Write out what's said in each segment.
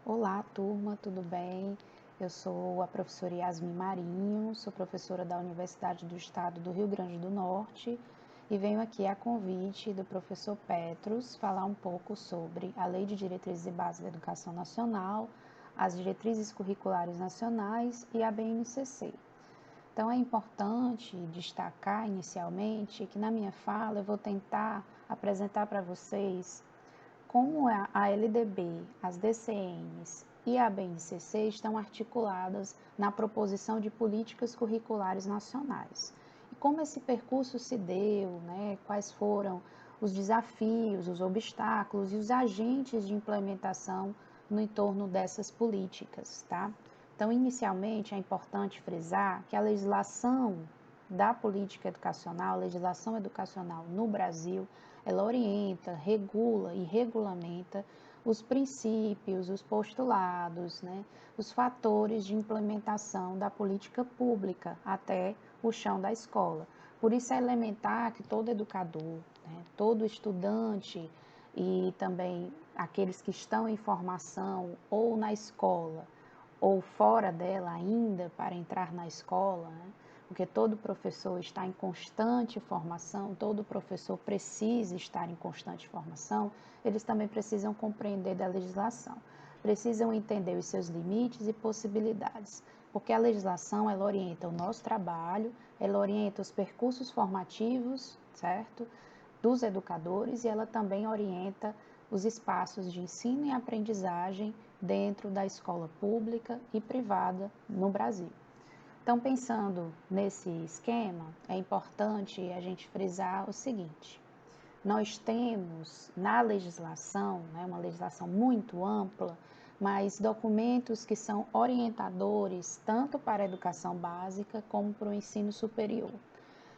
Olá, turma, tudo bem? Eu sou a professora Yasmin Marinho, sou professora da Universidade do Estado do Rio Grande do Norte e venho aqui a convite do professor Petros falar um pouco sobre a Lei de Diretrizes e Bases da Educação Nacional, as diretrizes curriculares nacionais e a BNCC. Então, é importante destacar inicialmente que na minha fala eu vou tentar apresentar para vocês como a LDB, as DCMs e a BNCC estão articuladas na proposição de políticas curriculares nacionais. E como esse percurso se deu, né, quais foram os desafios, os obstáculos e os agentes de implementação no entorno dessas políticas, tá? Então, inicialmente, é importante frisar que a legislação da política educacional, a legislação educacional no Brasil, ela orienta, regula e regulamenta os princípios, os postulados, né, os fatores de implementação da política pública até o chão da escola. Por isso é elementar que todo educador, né, todo estudante e também aqueles que estão em formação ou na escola ou fora dela ainda para entrar na escola, né, porque todo professor está em constante formação, todo professor precisa estar em constante formação, eles também precisam compreender da legislação, precisam entender os seus limites e possibilidades, porque a legislação, ela orienta o nosso trabalho, ela orienta os percursos formativos, certo? Dos educadores e ela também orienta os espaços de ensino e aprendizagem dentro da escola pública e privada no Brasil. Então, pensando nesse esquema, é importante a gente frisar o seguinte: nós temos na legislação, né, uma legislação muito ampla, mas documentos que são orientadores tanto para a educação básica como para o ensino superior.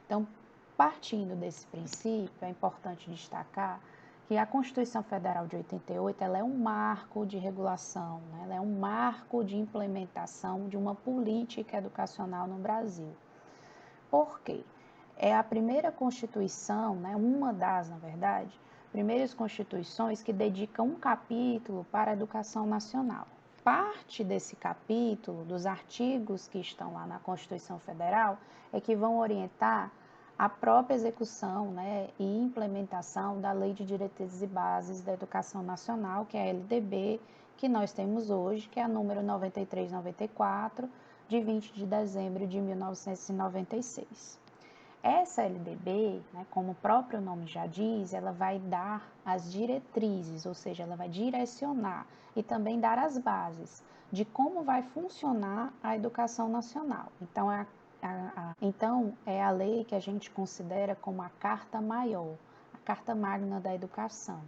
Então, partindo desse princípio, é importante destacar que a Constituição Federal de 88 ela é um marco de regulação, né? Ela é um marco de implementação de uma política educacional no Brasil. Por quê? É a primeira Constituição, né? Uma das, na verdade, primeiras constituições que dedica um capítulo para a educação nacional. Parte desse capítulo, dos artigos que estão lá na Constituição Federal, é que vão orientar a própria execução, né, e implementação da Lei de Diretrizes e Bases da Educação Nacional, que é a LDB, que nós temos hoje, que é a número 9394, de 20 de dezembro de 1996. Essa LDB, né, como o próprio nome já diz, ela vai dar as diretrizes, ou seja, ela vai direcionar e também dar as bases de como vai funcionar a educação nacional. Então, é a lei que a gente considera como a carta maior, a carta magna da educação,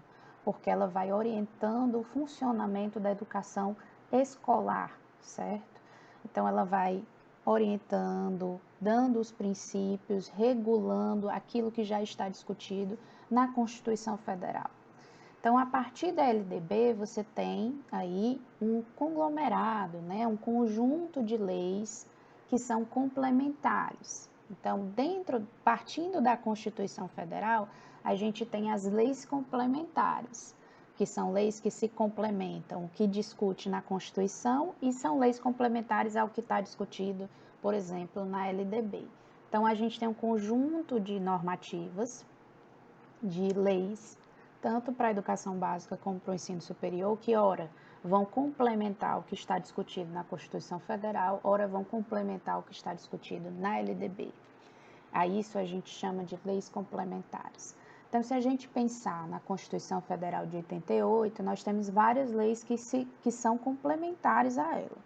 porque ela vai orientando o funcionamento da educação escolar, certo? Então, ela vai orientando, dando os princípios, regulando aquilo que já está discutido na Constituição Federal. Então, a partir da LDB, você tem aí um conglomerado, né, um conjunto de leis que são complementares. Então, partindo da Constituição Federal, a gente tem as leis complementares, que são leis que se complementam, o que discute na Constituição, e são leis complementares ao que está discutido, por exemplo, na LDB. Então, a gente tem um conjunto de normativas, de leis, tanto para a educação básica como para o ensino superior, que, ora, vão complementar o que está discutido na Constituição Federal, ora, vão complementar o que está discutido na LDB. A isso a gente chama de leis complementares. Então, se a gente pensar na Constituição Federal de 88, nós temos várias leis que são complementares a ela,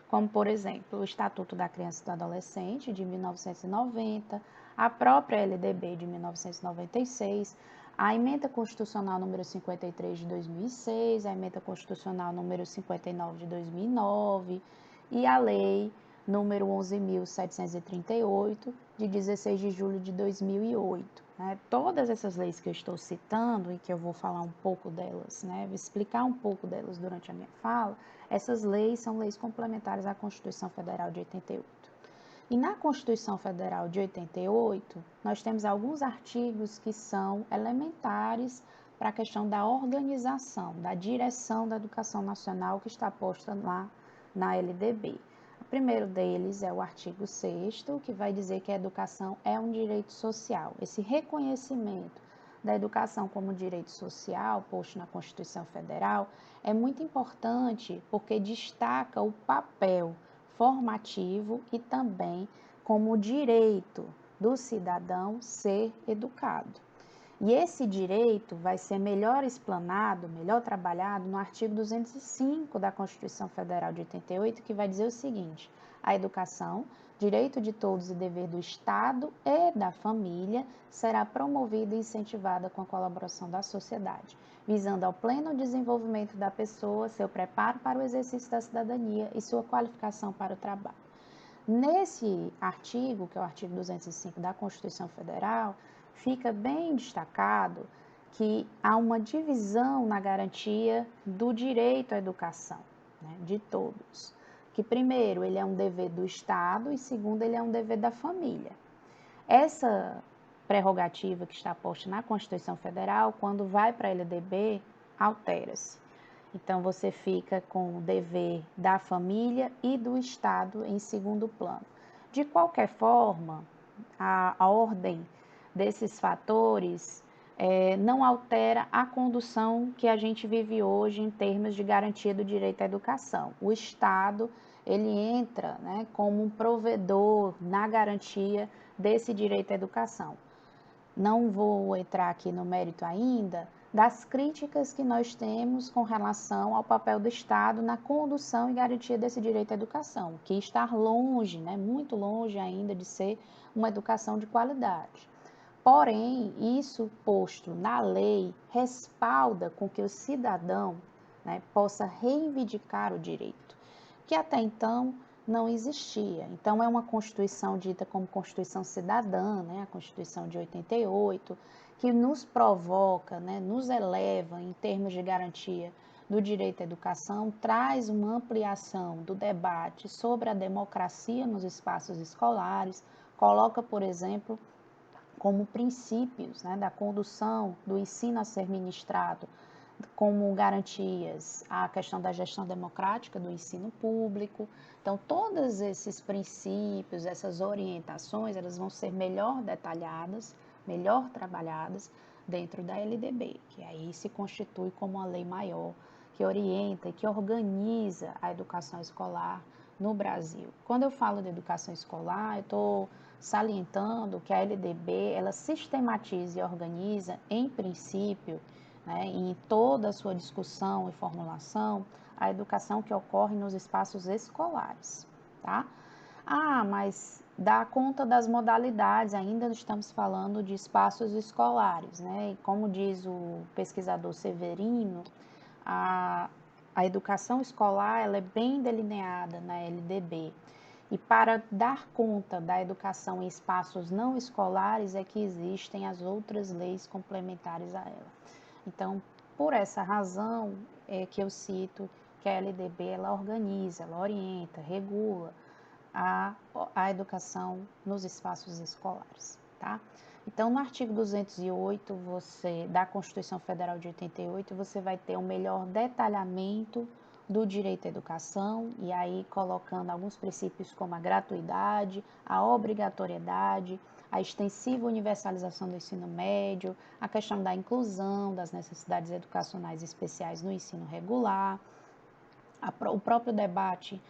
como, por exemplo, o Estatuto da Criança e do Adolescente, de 1990, a própria LDB de 1996, a Emenda Constitucional número 53 de 2006, a Emenda Constitucional número 59 de 2009 e a Lei número 11.738, de 16 de julho de 2008. Né? Todas essas leis que eu estou citando e que eu vou falar um pouco delas, né? Vou explicar um pouco delas durante a minha fala, essas leis são leis complementares à Constituição Federal de 88. E na Constituição Federal de 88, nós temos alguns artigos que são elementares para a questão da organização, da direção da educação nacional que está posta lá na LDB. O primeiro deles é o artigo 6º, que vai dizer que a educação é um direito social. Esse reconhecimento da educação como direito social, posto na Constituição Federal, é muito importante porque destaca o papel formativo e também como direito do cidadão ser educado. E esse direito vai ser melhor explanado, melhor trabalhado no artigo 205 da Constituição Federal de 88, que vai dizer o seguinte: a educação, direito de todos e dever do Estado e da família, será promovida e incentivada com a colaboração da sociedade, visando ao pleno desenvolvimento da pessoa, seu preparo para o exercício da cidadania e sua qualificação para o trabalho. Nesse artigo, que é o artigo 205 da Constituição Federal, fica bem destacado que há uma divisão na garantia do direito à educação, né, de todos. Que primeiro, ele é um dever do Estado e segundo, ele é um dever da família. Essa prerrogativa que está posta na Constituição Federal, quando vai para a LDB, altera-se. Então, você fica com o dever da família e do Estado em segundo plano. De qualquer forma, a ordem desses fatores não altera a condução que a gente vive hoje em termos de garantia do direito à educação. O Estado, ele entra, né, como um provedor na garantia desse direito à educação. Não vou entrar aqui no mérito ainda das críticas que nós temos com relação ao papel do Estado na condução e garantia desse direito à educação, que está longe, né, muito longe ainda de ser uma educação de qualidade. Porém, isso posto na lei respalda com que o cidadão, né, possa reivindicar o direito, que até então não existia. Então, é uma Constituição dita como Constituição Cidadã, né, a Constituição de 88, que nos provoca, né, nos eleva em termos de garantia do direito à educação, traz uma ampliação do debate sobre a democracia nos espaços escolares, coloca, por exemplo, como princípios, né, da condução do ensino a ser ministrado, como garantias a questão da gestão democrática do ensino público. Então, todos esses princípios, essas orientações, elas vão ser melhor detalhadas, melhor trabalhadas dentro da LDB, que aí se constitui como uma lei maior que orienta e que organiza a educação escolar no Brasil. Quando eu falo de educação escolar, eu estou salientando que a LDB, ela sistematiza e organiza, em princípio, né, em toda a sua discussão e formulação, a educação que ocorre nos espaços escolares, tá? Ah, mas dá conta das modalidades, ainda estamos falando de espaços escolares, né? E como diz o pesquisador Severino, a educação escolar, ela é bem delineada na LDB. E para dar conta da educação em espaços não escolares é que existem as outras leis complementares a ela. Então, por essa razão é que eu cito que a LDB ela organiza, ela orienta, regula a educação nos espaços escolares, tá? Então, no artigo 208 da Constituição Federal de 88, você vai ter um melhor detalhamento do direito à educação, e aí colocando alguns princípios como a gratuidade, a obrigatoriedade, a extensiva universalização do ensino médio, a questão da inclusão das necessidades educacionais especiais no ensino regular, o próprio debate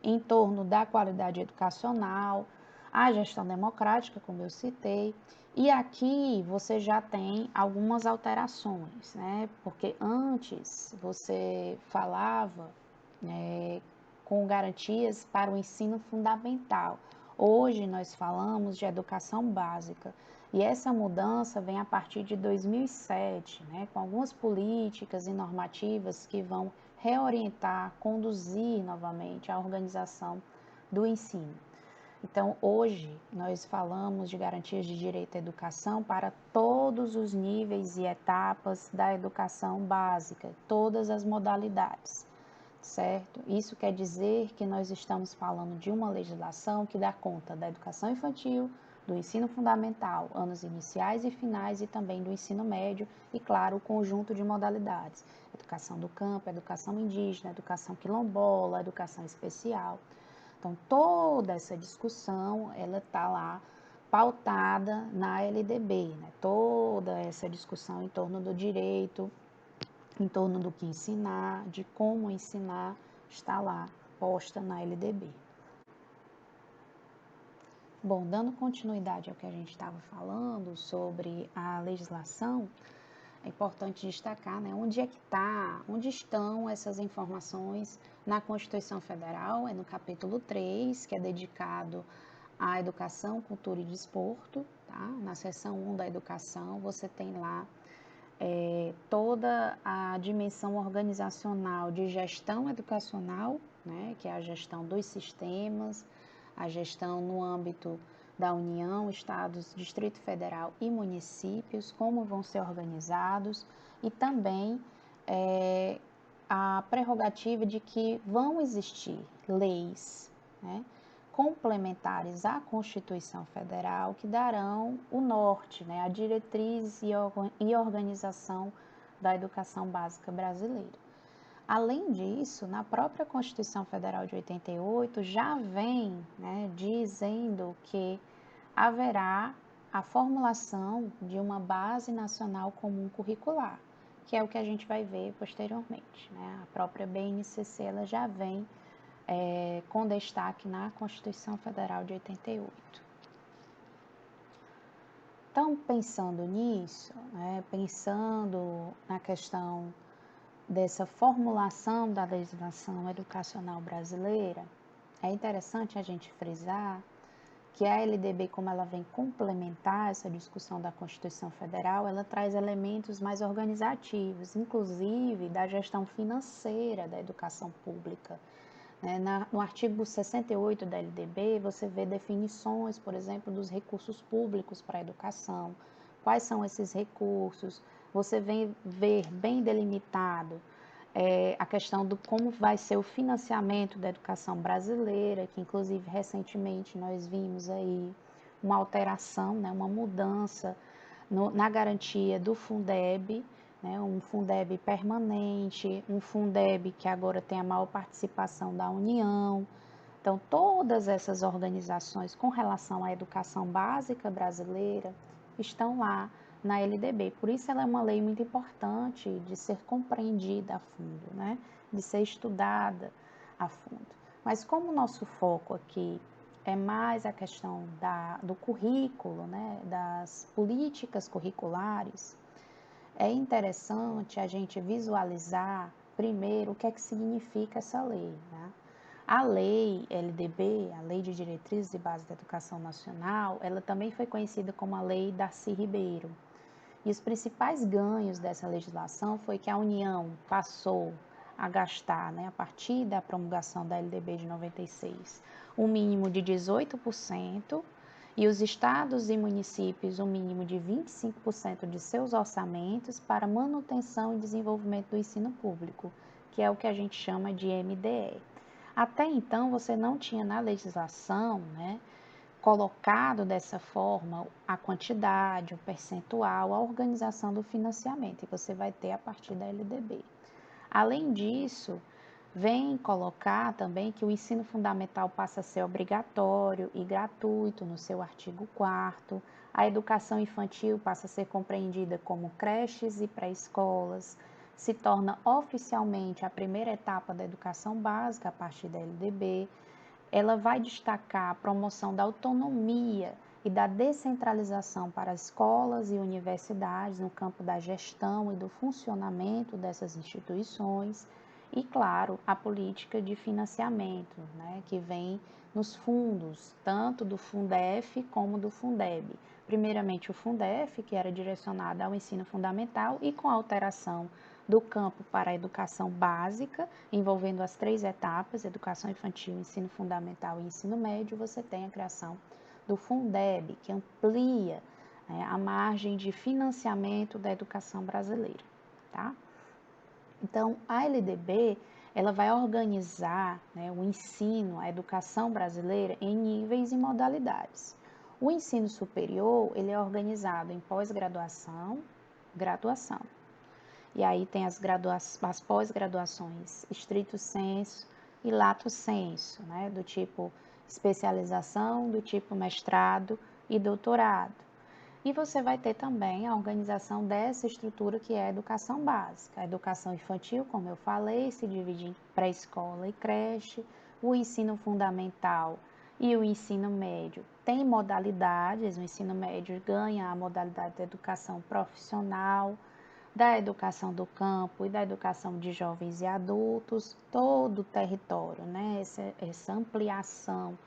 em torno da qualidade educacional, a gestão democrática, como eu citei, e aqui você já tem algumas alterações, né? Porque antes você falava, né, com garantias para o ensino fundamental. Hoje nós falamos de educação básica. E essa mudança vem a partir de 2007, né, com algumas políticas e normativas que vão reorientar, conduzir novamente a organização do ensino. Então, hoje, nós falamos de garantias de direito à educação para todos os níveis e etapas da educação básica, todas as modalidades, certo? Isso quer dizer que nós estamos falando de uma legislação que dá conta da educação infantil, do ensino fundamental, anos iniciais e finais e também do ensino médio e, claro, o conjunto de modalidades, educação do campo, educação indígena, educação quilombola, educação especial. Então, toda essa discussão, ela está lá pautada na LDB, né? Toda essa discussão em torno do direito, em torno do que ensinar, de como ensinar, está lá posta na LDB. Bom, dando continuidade ao que a gente estava falando sobre a legislação, é importante destacar, né, onde estão essas informações na Constituição Federal, é no capítulo 3, que é dedicado à educação, cultura e desporto, tá? Na seção 1 da educação, você tem lá toda a dimensão organizacional de gestão educacional, né, que é a gestão dos sistemas, a gestão no âmbito da União, Estados, Distrito Federal e municípios, como vão ser organizados, e também a prerrogativa de que vão existir leis, né, complementares à Constituição Federal que darão o norte, né, a diretriz e organização da educação básica brasileira. Além disso, na própria Constituição Federal de 88 já vem, né, dizendo que haverá a formulação de uma base nacional comum curricular, que é o que a gente vai ver posteriormente, né? A própria BNCC ela já vem com destaque na Constituição Federal de 88. Então, pensando nisso, né, pensando na questão dessa formulação da legislação educacional brasileira, é interessante a gente frisar que a LDB, como ela vem complementar essa discussão da Constituição Federal, ela traz elementos mais organizativos, inclusive da gestão financeira da educação pública. No artigo 68 da LDB, você vê definições, por exemplo, dos recursos públicos para a educação, quais são esses recursos, você vem ver bem delimitado a questão do como vai ser o financiamento da educação brasileira, que inclusive recentemente nós vimos aí uma alteração, né, uma mudança na garantia do Fundeb, né, um Fundeb permanente, um Fundeb que agora tem a maior participação da União. Então, todas essas organizações com relação à educação básica brasileira estão lá na LDB. Por isso ela é uma lei muito importante de ser compreendida a fundo, né? De ser estudada a fundo. Mas como o nosso foco aqui é mais a questão do currículo, né? Das políticas curriculares, é interessante a gente visualizar primeiro o que é que significa essa lei, né? A lei LDB, a Lei de Diretrizes e Bases da Educação Nacional, ela também foi conhecida como a Lei Darcy Ribeiro. E os principais ganhos dessa legislação foi que a União passou a gastar, né, a partir da promulgação da LDB de 96, um mínimo de 18%, e os estados e municípios um mínimo de 25% de seus orçamentos para manutenção e desenvolvimento do ensino público, que é o que a gente chama de MDE. Até então, você não tinha na legislação, né, colocado dessa forma a quantidade, o percentual, a organização do financiamento, e você vai ter a partir da LDB. Além disso, vem colocar também que o ensino fundamental passa a ser obrigatório e gratuito no seu artigo 4º, a educação infantil passa a ser compreendida como creches e pré-escolas, se torna oficialmente a primeira etapa da educação básica a partir da LDB. Ela vai destacar a promoção da autonomia e da descentralização para escolas e universidades no campo da gestão e do funcionamento dessas instituições e, claro, a política de financiamento, né, que vem nos fundos, tanto do Fundef como do Fundeb. Primeiramente o Fundef, que era direcionado ao ensino fundamental e com a alteração do campo para a educação básica, envolvendo as 3 etapas, educação infantil, ensino fundamental e ensino médio, você tem a criação do Fundeb, que amplia, né, a margem de financiamento da educação brasileira, tá? Então, a LDB, ela vai organizar, né, o ensino, a educação brasileira em níveis e modalidades. O ensino superior, ele é organizado em pós-graduação, graduação. E aí tem as pós-graduações stricto sensu e lato sensu, né? Do tipo especialização, do tipo mestrado e doutorado. E você vai ter também a organização dessa estrutura que é a educação básica. A educação infantil, como eu falei, se divide em pré-escola e creche. O ensino fundamental e o ensino médio tem modalidades. O ensino médio ganha a modalidade da educação profissional, da educação do campo e da educação de jovens e adultos, todo o território, né? Essa ampliação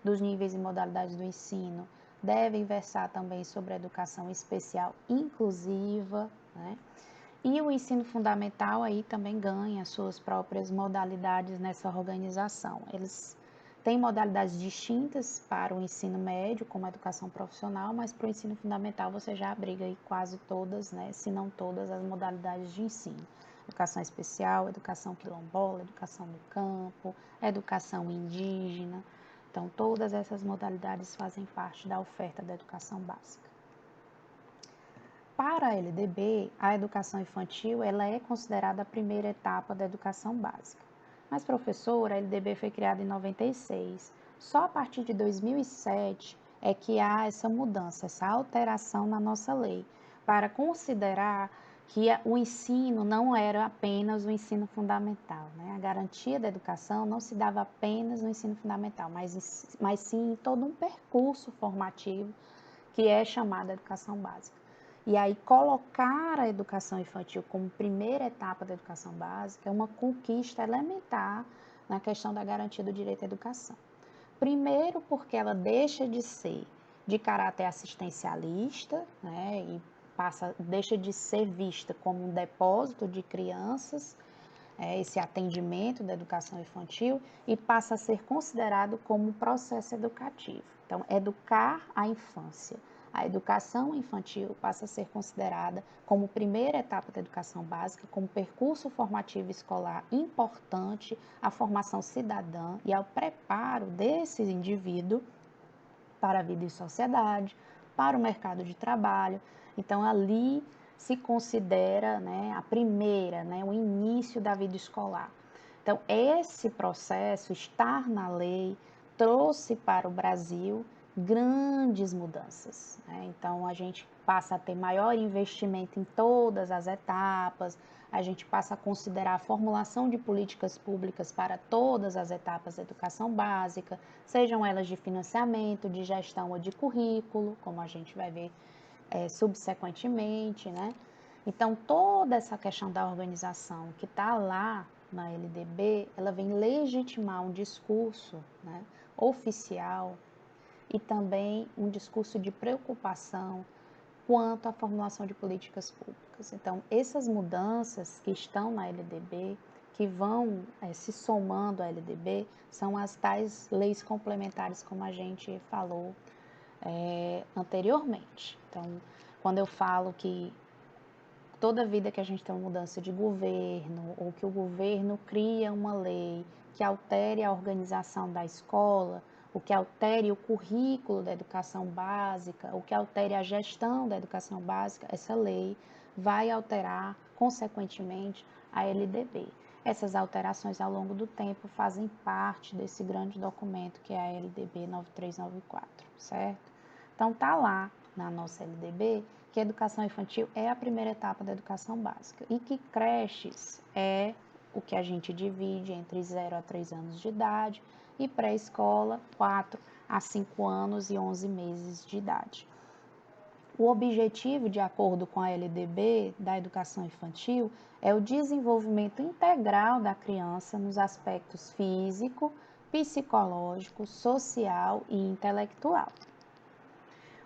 dos níveis e modalidades do ensino devem versar também sobre a educação especial inclusiva, né? E o ensino fundamental aí também ganha suas próprias modalidades nessa organização. Eles têm modalidades distintas para o ensino médio, como a educação profissional, mas para o ensino fundamental você já abriga aí quase todas, né, se não todas as modalidades de ensino. Educação especial, educação quilombola, educação do campo, educação indígena. Então, todas essas modalidades fazem parte da oferta da educação básica. Para a LDB, a educação infantil ela é considerada a primeira etapa da educação básica. Mas, professora, a LDB foi criada em 96. Só a partir de 2007 é que há essa mudança, essa alteração na nossa lei, para considerar que o ensino não era apenas o ensino fundamental, né? A garantia da educação não se dava apenas no ensino fundamental, mas sim em todo um percurso formativo que é chamado educação básica. E aí, colocar a educação infantil como primeira etapa da educação básica é uma conquista elementar na questão da garantia do direito à educação. Primeiro, porque ela deixa de ser de caráter assistencialista, né, e deixa de ser vista como um depósito de crianças, esse atendimento da educação infantil, e passa a ser considerado como um processo educativo. Então, educar a infância. A educação infantil passa a ser considerada como primeira etapa da educação básica, como percurso formativo escolar importante à formação cidadã e ao preparo desse indivíduo para a vida em sociedade, para o mercado de trabalho. Então, ali se considera, né, a primeira, né, o início da vida escolar. Então, esse processo, estar na lei, trouxe para o Brasil grandes mudanças, né? Então, a gente passa a ter maior investimento em todas as etapas, a gente passa a considerar a formulação de políticas públicas para todas as etapas da educação básica, sejam elas de financiamento, de gestão ou de currículo, como a gente vai ver subsequentemente, né? Então, toda essa questão da organização que está lá na LDB, ela vem legitimar um discurso, né, oficial e também um discurso de preocupação quanto à formulação de políticas públicas. Então, essas mudanças que estão na LDB, que vão se somando à LDB, são as tais leis complementares, como a gente falou anteriormente. Então, quando eu falo que toda vida que a gente tem uma mudança de governo, ou que o governo cria uma lei que altere a organização da escola, o que altere o currículo da educação básica, o que altere a gestão da educação básica, essa lei vai alterar, consequentemente, a LDB. Essas alterações ao longo do tempo fazem parte desse grande documento que é a LDB 9394, certo? Então, tá lá na nossa LDB que a educação infantil é a primeira etapa da educação básica e que creches é o que a gente divide entre 0 a 3 anos de idade e pré-escola 4 a 5 anos e 11 meses de idade. O objetivo, de acordo com a LDB da educação infantil, é o desenvolvimento integral da criança nos aspectos físico, psicológico, social e intelectual.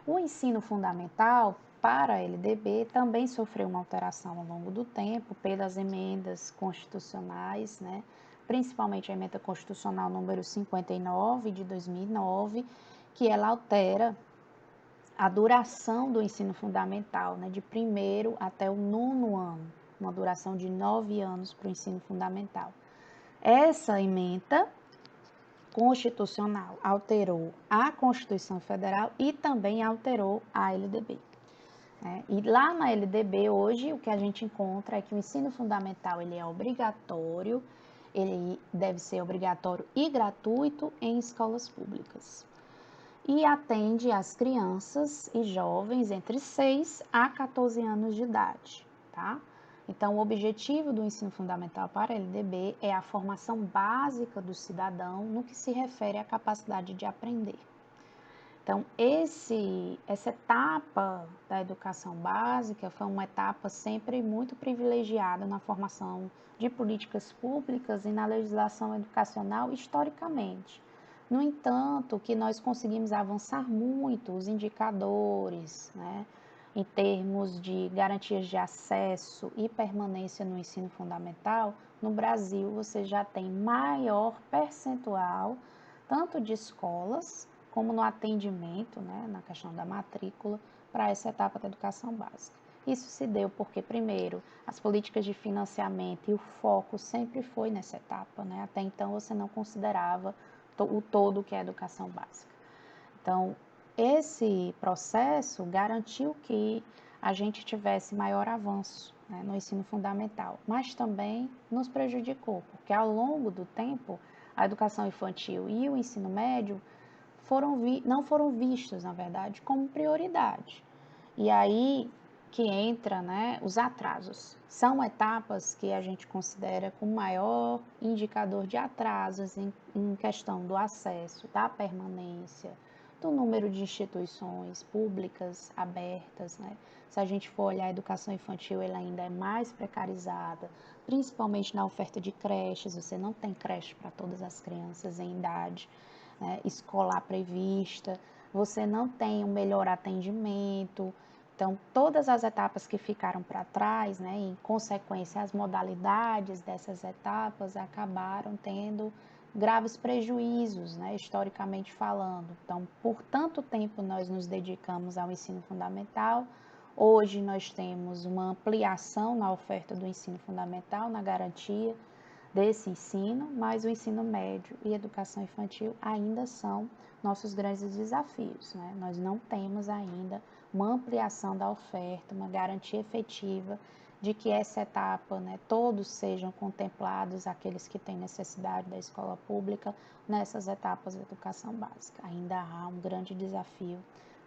O ensino fundamental para a LDB também sofreu uma alteração ao longo do tempo pelas emendas constitucionais, né? Principalmente a emenda constitucional número 59 de 2009, que ela altera a duração do ensino fundamental, né? De primeiro até o 9º ano, uma duração de 9 anos para o ensino fundamental. Essa emenda constitucional, alterou a Constituição Federal e também alterou a LDB. E lá na LDB hoje o que a gente encontra é que o ensino fundamental ele é obrigatório, ele deve ser obrigatório e gratuito em escolas públicas. E atende as crianças e jovens entre 6 a 14 anos de idade, tá? Então, o objetivo do ensino fundamental para a LDB é a formação básica do cidadão no que se refere à capacidade de aprender. Então, essa etapa da educação básica foi uma etapa sempre muito privilegiada na formação de políticas públicas e na legislação educacional historicamente. No entanto, que nós conseguimos avançar muito os indicadores, né, em termos de garantias de acesso e permanência no ensino fundamental, no Brasil você já tem maior percentual tanto de escolas como no atendimento, né, na questão da matrícula, para essa etapa da educação básica. Isso se deu porque, primeiro, as políticas de financiamento e o foco sempre foi nessa etapa, né? Até então você não considerava o todo que é a educação básica. Então, esse processo garantiu que a gente tivesse maior avanço, né, no ensino fundamental, mas também nos prejudicou, porque ao longo do tempo, a educação infantil e o ensino médio não foram vistos, na verdade, como prioridade. E aí que entra, né, os atrasos. São etapas que a gente considera com maior indicador de atrasos em questão do acesso, da permanência, do número de instituições públicas abertas, né? Se a gente for olhar a educação infantil, ela ainda é mais precarizada, principalmente na oferta de creches. Você não tem creche para todas as crianças em idade, né, escolar prevista, você não tem um melhor atendimento. Então, todas as etapas que ficaram para trás, né, em consequência, as modalidades dessas etapas acabaram tendo graves prejuízos, né, historicamente falando. Então, por tanto tempo nós nos dedicamos ao ensino fundamental, hoje nós temos uma ampliação na oferta do ensino fundamental, na garantia desse ensino, mas o ensino médio e educação infantil ainda são nossos grandes desafios, né? Nós não temos ainda uma ampliação da oferta, uma garantia efetiva de que essa etapa, né, todos sejam contemplados, aqueles que têm necessidade da escola pública, nessas etapas da educação básica. Ainda há um grande desafio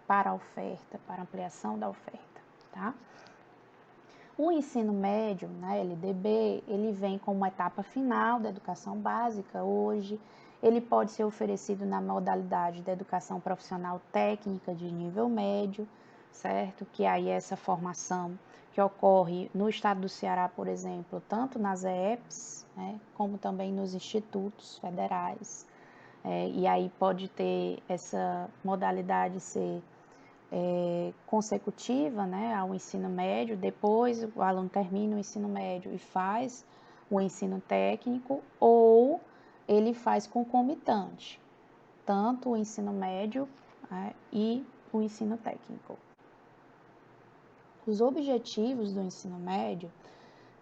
para a oferta, para a ampliação da oferta, tá? O ensino médio, na LDB, ele vem como uma etapa final da educação básica hoje. Ele pode ser oferecido na modalidade da educação profissional técnica de nível médio, certo? Que aí é essa formação que ocorre no estado do Ceará, por exemplo, tanto nas EEPs, né, como também nos institutos federais. E aí pode ter essa modalidade ser consecutiva, né, ao ensino médio, depois o aluno termina o ensino médio e faz o ensino técnico, ou ele faz concomitante, tanto o ensino médio, né, e o ensino técnico. Os objetivos do ensino médio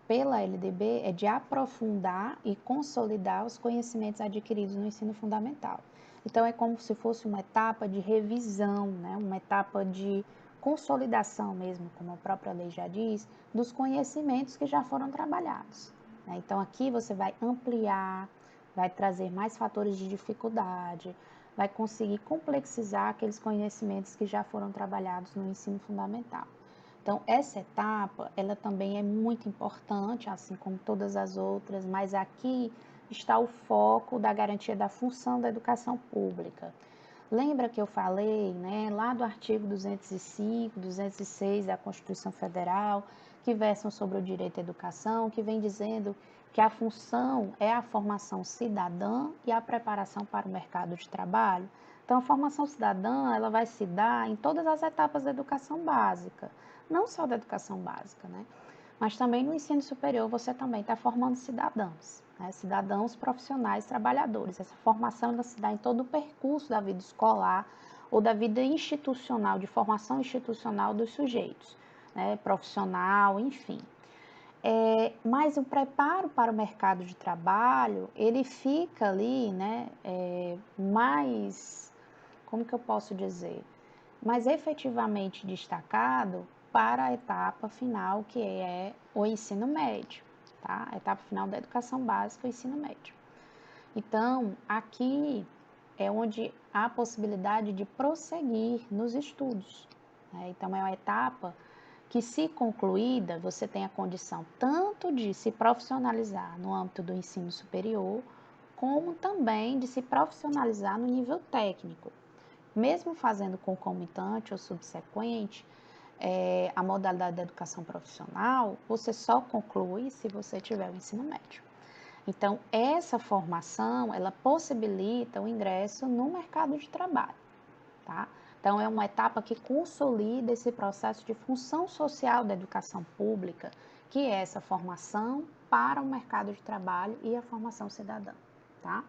pela LDB é de aprofundar e consolidar os conhecimentos adquiridos no ensino fundamental. Então, é como se fosse uma etapa de revisão, né? Uma etapa de consolidação mesmo, como a própria lei já diz, dos conhecimentos que já foram trabalhados, né? Então, aqui você vai ampliar, vai trazer mais fatores de dificuldade, vai conseguir complexizar aqueles conhecimentos que já foram trabalhados no ensino fundamental. Então, essa etapa, ela também é muito importante, assim como todas as outras, mas aqui está o foco da garantia da função da educação pública. Lembra que eu falei, né, lá do artigo 205, 206 da Constituição Federal, que versam sobre o direito à educação, que vem dizendo que a função é a formação cidadã e a preparação para o mercado de trabalho? Então, a formação cidadã, ela vai se dar em todas as etapas da educação básica, não só da educação básica, né? Mas também no ensino superior você também está formando cidadãos, né? Cidadãos profissionais, trabalhadores. Essa formação ela se dá em todo o percurso da vida escolar ou da vida institucional, de formação institucional dos sujeitos, né? Profissional, enfim. Mas o preparo para o mercado de trabalho, ele fica ali, né, mais, como que eu posso dizer, mais efetivamente destacado para a etapa final, que é o ensino médio, tá? A etapa final da educação básica, o ensino médio. Então, aqui é onde há a possibilidade de prosseguir nos estudos, né? Então, é uma etapa que, se concluída, você tem a condição tanto de se profissionalizar no âmbito do ensino superior, como também de se profissionalizar no nível técnico. Mesmo fazendo concomitante ou subsequente, a modalidade da educação profissional, você só conclui se você tiver o ensino médio. Então, essa formação, ela possibilita o ingresso no mercado de trabalho, tá? Então, é uma etapa que consolida esse processo de função social da educação pública, que é essa formação para o mercado de trabalho e a formação cidadã, tá?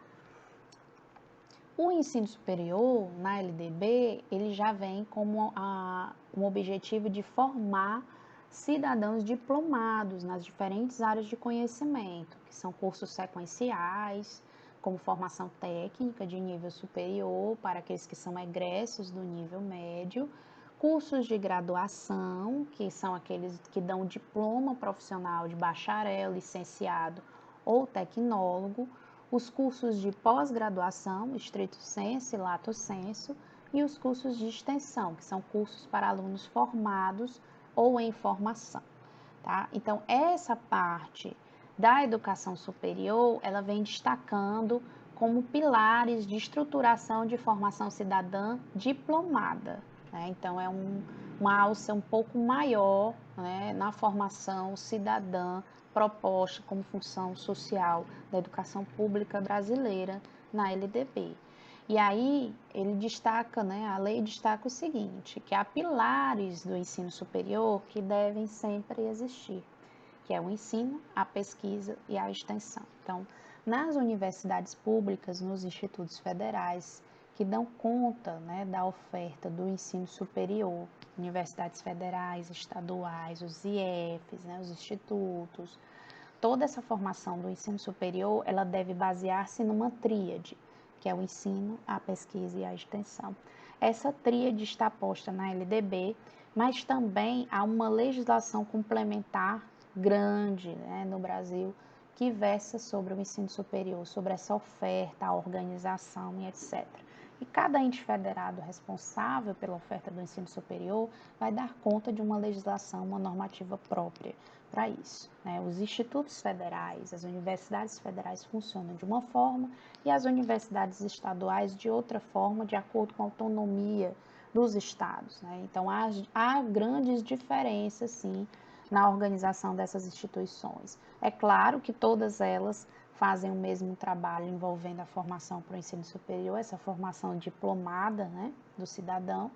O ensino superior, na LDB, ele já vem como um objetivo de formar cidadãos diplomados nas diferentes áreas de conhecimento, que são cursos sequenciais, como formação técnica de nível superior, para aqueles que são egressos do nível médio, cursos de graduação, que são aqueles que dão diploma profissional de bacharel, licenciado ou tecnólogo, os cursos de pós-graduação, stricto sensu e lato sensu, e os cursos de extensão, que são cursos para alunos formados ou em formação, tá? Então, essa parte da educação superior, ela vem destacando como pilares de estruturação de formação cidadã diplomada, né? Então, é uma alça um pouco maior, né, na formação cidadã proposta como função social da educação pública brasileira na LDB. E aí ele destaca, né, a lei destaca o seguinte, que há pilares do ensino superior que devem sempre existir, que é o ensino, a pesquisa e a extensão. Então, nas universidades públicas, nos institutos federais, que dão conta, né, da oferta do ensino superior, universidades federais, estaduais, os IEFs, né, os institutos, toda essa formação do ensino superior, ela deve basear-se numa tríade, que é o ensino, a pesquisa e a extensão. Essa tríade está posta na LDB, mas também há uma legislação complementar grande, né, no Brasil, que versa sobre o ensino superior, sobre essa oferta, a organização e etc. E cada ente federado responsável pela oferta do ensino superior vai dar conta de uma legislação, uma normativa própria para isso, né? Os institutos federais, as universidades federais funcionam de uma forma e as universidades estaduais de outra forma, de acordo com a autonomia dos estados, né? Então, há grandes diferenças, sim, na organização dessas instituições. É claro que todas elas fazem o mesmo trabalho envolvendo a formação para o ensino superior, essa formação diplomada, né, do cidadão,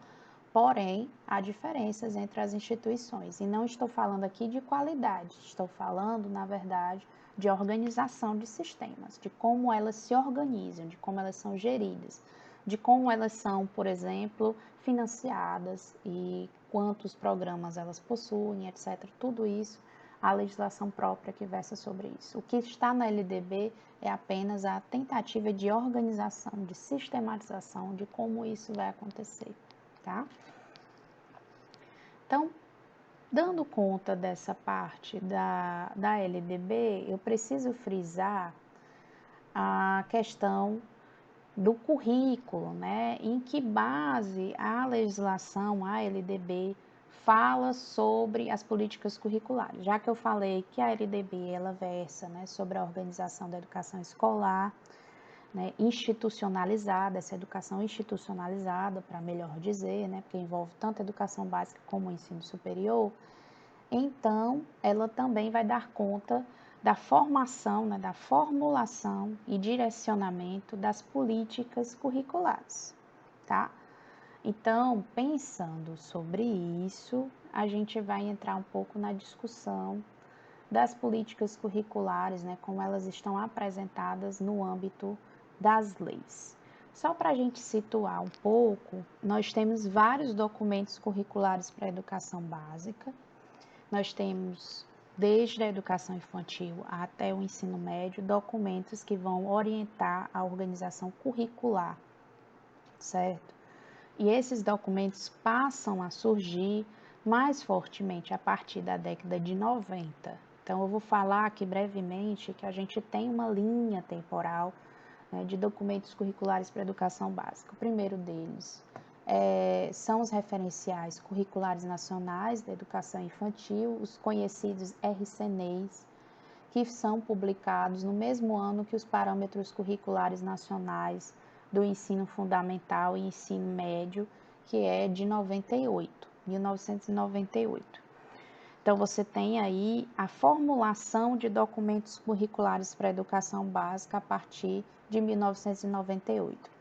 porém, há diferenças entre as instituições. E não estou falando aqui de qualidade, estou falando, na verdade, de organização de sistemas, de como elas se organizam, de como elas são geridas, de como elas são, por exemplo, financiadas e quantos programas elas possuem, etc. Tudo isso, a legislação própria que versa sobre isso. O que está na LDB é apenas a tentativa de organização, de sistematização de como isso vai acontecer, tá? Então, dando conta dessa parte da LDB, eu preciso frisar a questão do currículo, né? Em que base a legislação, a LDB, fala sobre as políticas curriculares. Já que eu falei que a LDB, ela versa, né, sobre a organização da educação escolar, né, institucionalizada, essa educação institucionalizada, para melhor dizer, né, porque envolve tanto a educação básica como o ensino superior, então ela também vai dar conta da formação, né, da formulação e direcionamento das políticas curriculares, tá? Então, pensando sobre isso, a gente vai entrar um pouco na discussão das políticas curriculares, né, como elas estão apresentadas no âmbito das leis. Só para a gente situar um pouco, nós temos vários documentos curriculares para a educação básica, nós temos desde a educação infantil até o ensino médio, documentos que vão orientar a organização curricular, certo? E esses documentos passam a surgir mais fortemente a partir da década de 90. Então, eu vou falar aqui brevemente que a gente tem uma linha temporal, né, de documentos curriculares para a educação básica. O primeiro deles são os referenciais curriculares nacionais da educação infantil, os conhecidos RCNEs, que são publicados no mesmo ano que os parâmetros curriculares nacionais do ensino fundamental e ensino médio, que é de 1998. Então, você tem aí a formulação de documentos curriculares para a educação básica a partir de 1998.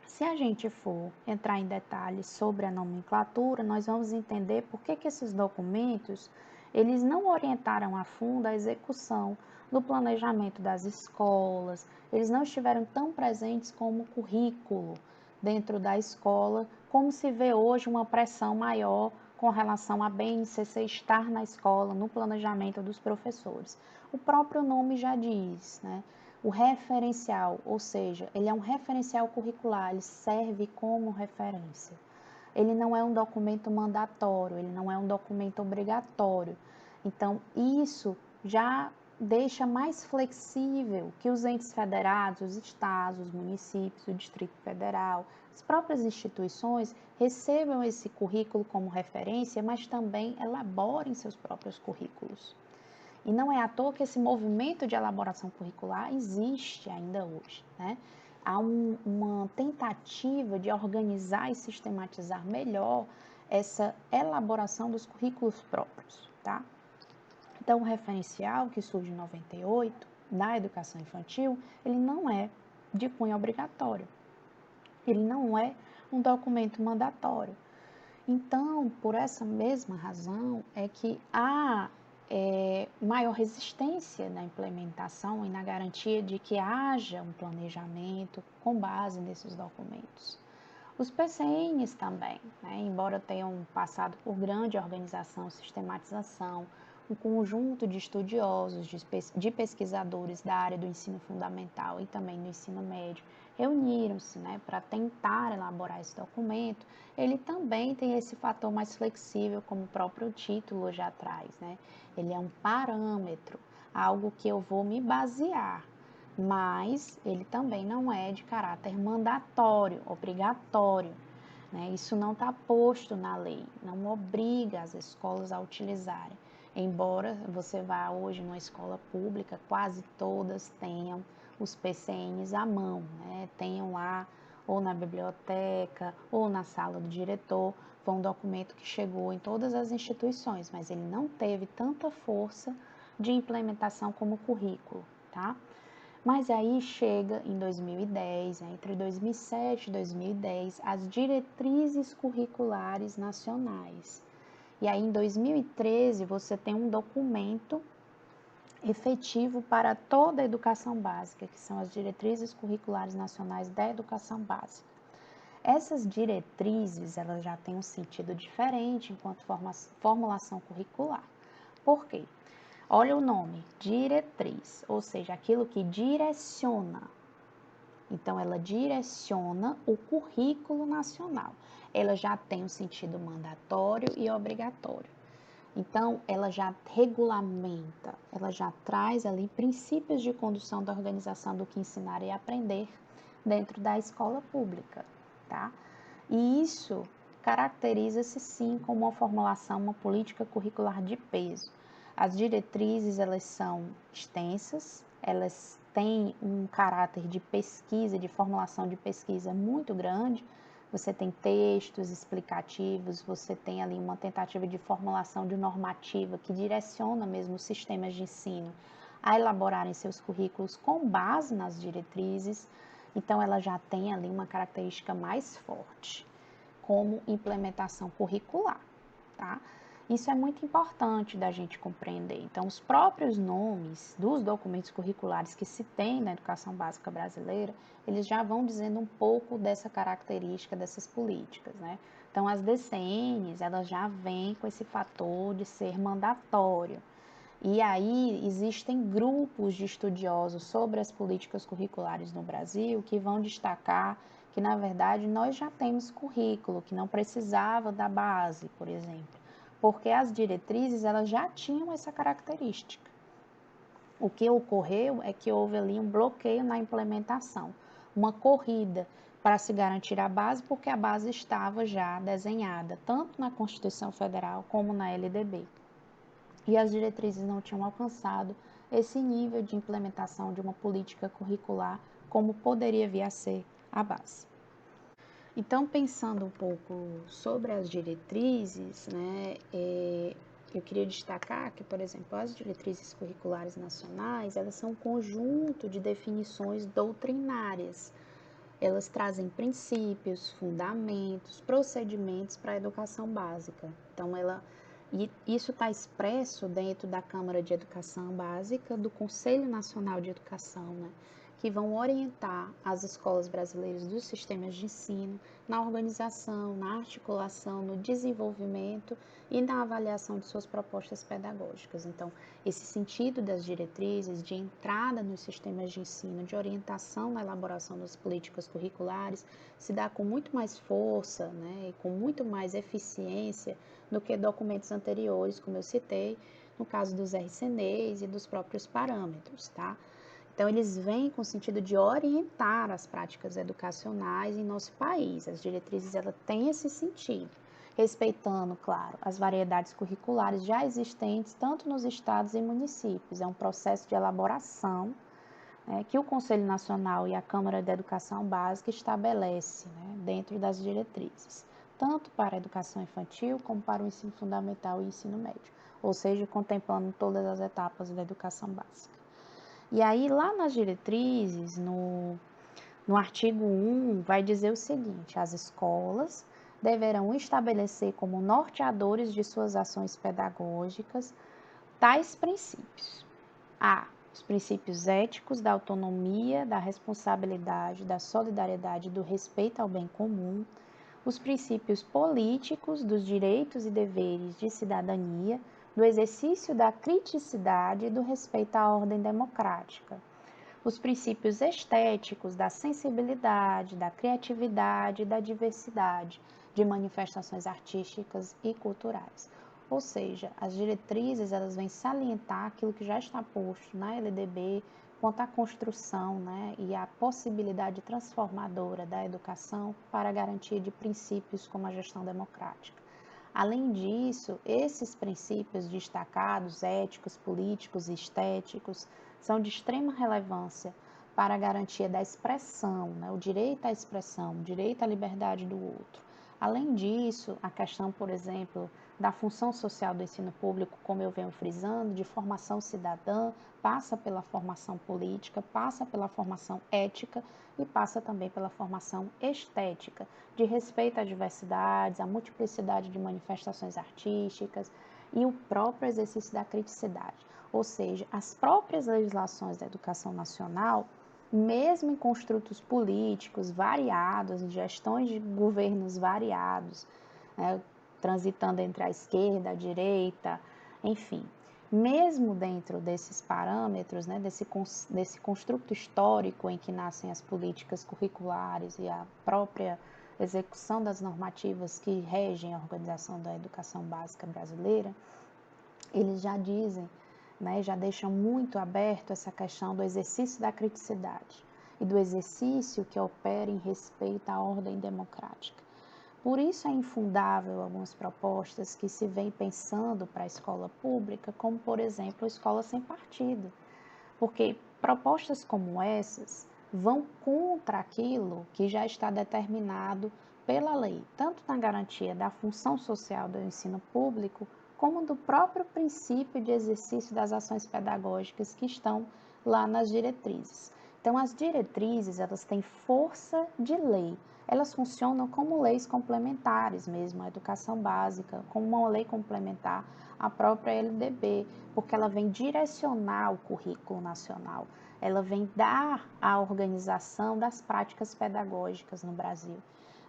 Se a gente for entrar em detalhes sobre a nomenclatura, nós vamos entender por que esses documentos eles não orientaram a fundo a execução do planejamento das escolas, eles não estiveram tão presentes como currículo dentro da escola, como se vê hoje uma pressão maior com relação a BNCC estar na escola, no planejamento dos professores. O próprio nome já diz, né? O referencial, ou seja, ele é um referencial curricular, ele serve como referência. Ele não é um documento mandatório, ele não é um documento obrigatório. Então, isso já deixa mais flexível que os entes federados, os estados, os municípios, o Distrito Federal, as próprias instituições recebam esse currículo como referência, mas também elaborem seus próprios currículos. E não é à toa que esse movimento de elaboração curricular existe ainda hoje, né? Há uma tentativa de organizar e sistematizar melhor essa elaboração dos currículos próprios, tá? Então, o referencial que surge em 98, na educação infantil, ele não é de cunho obrigatório. Ele não é um documento mandatório. Então, por essa mesma razão, é que há maior resistência na implementação e na garantia de que haja um planejamento com base nesses documentos. Os PCNs também, né, embora tenham passado por grande organização, sistematização, um conjunto de estudiosos, de pesquisadores da área do ensino fundamental e também do ensino médio, reuniram-se, né, para tentar elaborar esse documento. Ele também tem esse fator mais flexível, como o próprio título já traz, né? Ele é um parâmetro, algo que eu vou me basear, mas ele também não é de caráter mandatório, obrigatório, né? Isso não está posto na lei, não obriga as escolas a utilizarem. Embora você vá hoje numa escola pública, quase todas tenham os PCNs à mão, né? Tenham lá ou na biblioteca ou na sala do diretor. Foi um documento que chegou em todas as instituições, mas ele não teve tanta força de implementação como currículo, tá? Mas aí chega em 2010, entre 2007 e 2010, as diretrizes curriculares nacionais. E aí em 2013 você tem um documento efetivo para toda a educação básica, que são as diretrizes curriculares nacionais da educação básica. Essas diretrizes, elas já têm um sentido diferente enquanto formulação curricular. Por quê? Olha o nome, diretriz, ou seja, aquilo que direciona. Então, ela direciona o currículo nacional. Ela já tem um sentido mandatório e obrigatório. Então, ela já regulamenta, ela já traz ali princípios de condução da organização do que ensinar e aprender dentro da escola pública, tá? E isso caracteriza-se sim como uma formulação, uma política curricular de peso. As diretrizes, elas são extensas, elas têm um caráter de pesquisa, de formulação de pesquisa muito grande. Você tem textos explicativos, você tem ali uma tentativa de formulação de normativa que direciona mesmo os sistemas de ensino a elaborarem seus currículos com base nas diretrizes. Então, ela já tem ali uma característica mais forte como implementação curricular, tá? Isso é muito importante da gente compreender. Então, os próprios nomes dos documentos curriculares que se tem na educação básica brasileira, eles já vão dizendo um pouco dessa característica dessas políticas, né? Então, as DCNs, elas já vêm com esse fator de ser mandatório. E aí existem grupos de estudiosos sobre as políticas curriculares no Brasil que vão destacar que, na verdade, nós já temos currículo, que não precisava da base, por exemplo, porque as diretrizes elas já tinham essa característica. O que ocorreu é que houve ali um bloqueio na implementação, uma corrida para se garantir a base, porque a base estava já desenhada, tanto na Constituição Federal como na LDB. E as diretrizes não tinham alcançado esse nível de implementação de uma política curricular como poderia vir a ser a base. Então, pensando um pouco sobre as diretrizes, né, eu queria destacar que, por exemplo, as diretrizes curriculares nacionais, elas são um conjunto de definições doutrinárias. Elas trazem princípios, fundamentos, procedimentos para a educação básica. Então, isso está expresso dentro da Câmara de Educação Básica, do Conselho Nacional de Educação, né, que vão orientar as escolas brasileiras dos sistemas de ensino na organização, na articulação, no desenvolvimento e na avaliação de suas propostas pedagógicas. Então, esse sentido das diretrizes de entrada nos sistemas de ensino, de orientação na elaboração das políticas curriculares, se dá com muito mais força, né, e com muito mais eficiência do que documentos anteriores, como eu citei, no caso dos RCNEs e dos próprios parâmetros, tá? Então, eles vêm com o sentido de orientar as práticas educacionais em nosso país. As diretrizes, ela têm esse sentido, respeitando, claro, as variedades curriculares já existentes, tanto nos estados e municípios. É um processo de elaboração, né, que o Conselho Nacional e a Câmara de Educação Básica estabelece, né, dentro das diretrizes, tanto para a educação infantil como para o ensino fundamental e ensino médio, ou seja, contemplando todas as etapas da educação básica. E aí, lá nas diretrizes, no artigo 1, vai dizer o seguinte: as escolas deverão estabelecer como norteadores de suas ações pedagógicas tais princípios. A. Os princípios éticos da autonomia, da responsabilidade, da solidariedade e do respeito ao bem comum. Os princípios políticos dos direitos e deveres de cidadania, do exercício da criticidade e do respeito à ordem democrática. Os princípios estéticos da sensibilidade, da criatividade e da diversidade de manifestações artísticas e culturais. Ou seja, as diretrizes elas vêm salientar aquilo que já está posto na LDB quanto à construção, né, e à possibilidade transformadora da educação para a garantia de princípios como a gestão democrática. Além disso, esses princípios destacados, éticos, políticos e estéticos, são de extrema relevância para a garantia da expressão, né? O direito à expressão, o direito à liberdade do outro. Além disso, a questão, por exemplo, da função social do ensino público, como eu venho frisando, de formação cidadã, passa pela formação política, passa pela formação ética e passa também pela formação estética, de respeito às diversidades, à multiplicidade de manifestações artísticas e o próprio exercício da criticidade. Ou seja, as próprias legislações da educação nacional, mesmo em construtos políticos variados, em gestões de governos variados, né, transitando entre a esquerda, a direita, enfim, mesmo dentro desses parâmetros, né, desse construto histórico em que nascem as políticas curriculares e a própria execução das normativas que regem a organização da educação básica brasileira, eles já dizem, né, já deixam muito aberto essa questão do exercício da criticidade e do exercício que opera em respeito à ordem democrática. Por isso é infundável algumas propostas que se vêm pensando para a escola pública, como, por exemplo, a escola sem partido, porque propostas como essas vão contra aquilo que já está determinado pela lei, tanto na garantia da função social do ensino público, como do próprio princípio de exercício das ações pedagógicas que estão lá nas diretrizes. Então, as diretrizes, elas têm força de lei, elas funcionam como leis complementares mesmo, a educação básica, como uma lei complementar à própria LDB, porque ela vem direcionar o currículo nacional, ela vem dar a organização das práticas pedagógicas no Brasil.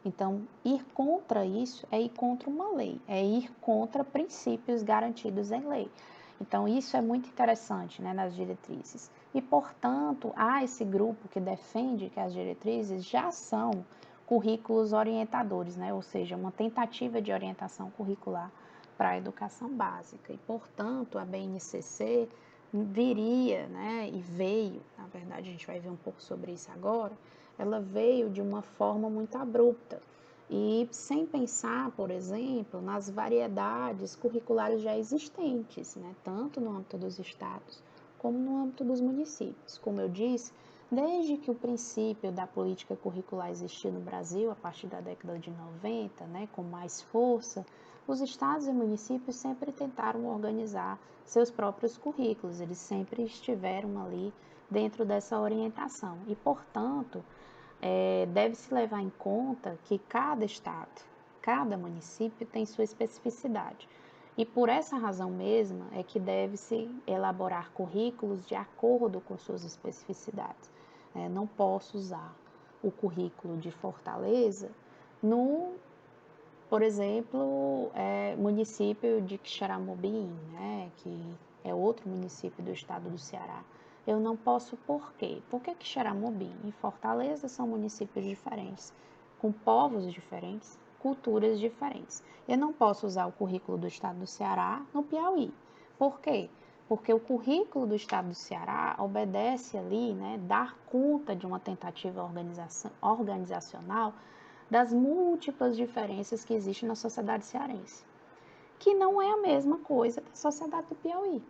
Então, ir contra isso é ir contra uma lei, é ir contra princípios garantidos em lei. Então, isso é muito interessante, né, nas diretrizes. E, portanto, há esse grupo que defende que as diretrizes já são currículos orientadores, né, ou seja, uma tentativa de orientação curricular para a educação básica. E, portanto, a BNCC viria, né, e veio, na verdade, a gente vai ver um pouco sobre isso agora, ela veio de uma forma muito abrupta e sem pensar, por exemplo, nas variedades curriculares já existentes, né, tanto no âmbito dos estados como no âmbito dos municípios. Como eu disse, desde que o princípio da política curricular existiu no Brasil, a partir da década de 90, né, com mais força, os estados e municípios sempre tentaram organizar seus próprios currículos, eles sempre estiveram ali dentro dessa orientação e, portanto, deve-se levar em conta que cada estado, cada município tem sua especificidade. E por essa razão mesma é que deve-se elaborar currículos de acordo com suas especificidades. Não posso usar o currículo de Fortaleza no, por exemplo, município de Quixeramobim, né, que é outro município do estado do Ceará. Eu não posso por quê? Porque Quixeramobim e Fortaleza são municípios diferentes, com povos diferentes, culturas diferentes. Eu não posso usar o currículo do estado do Ceará no Piauí. Por quê? Porque o currículo do estado do Ceará obedece ali, né, dar conta de uma tentativa organizacional das múltiplas diferenças que existem na sociedade cearense, que não é a mesma coisa da sociedade do Piauí.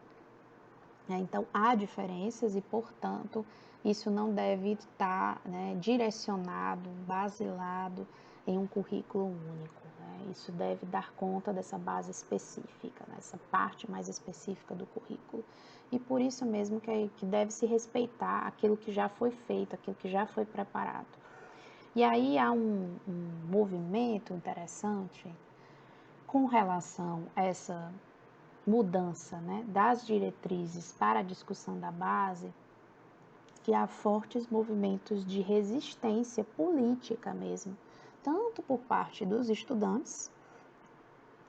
Então, há diferenças e, portanto, isso não deve estar, né, direcionado, basilado em um currículo único. Né? Isso deve dar conta dessa base específica, né? Essa parte mais específica do currículo. E por isso mesmo que deve se respeitar aquilo que já foi feito, aquilo que já foi preparado. E aí há um movimento interessante com relação a essa mudança, né, das diretrizes para a discussão da base, que há fortes movimentos de resistência política mesmo, tanto por parte dos estudantes,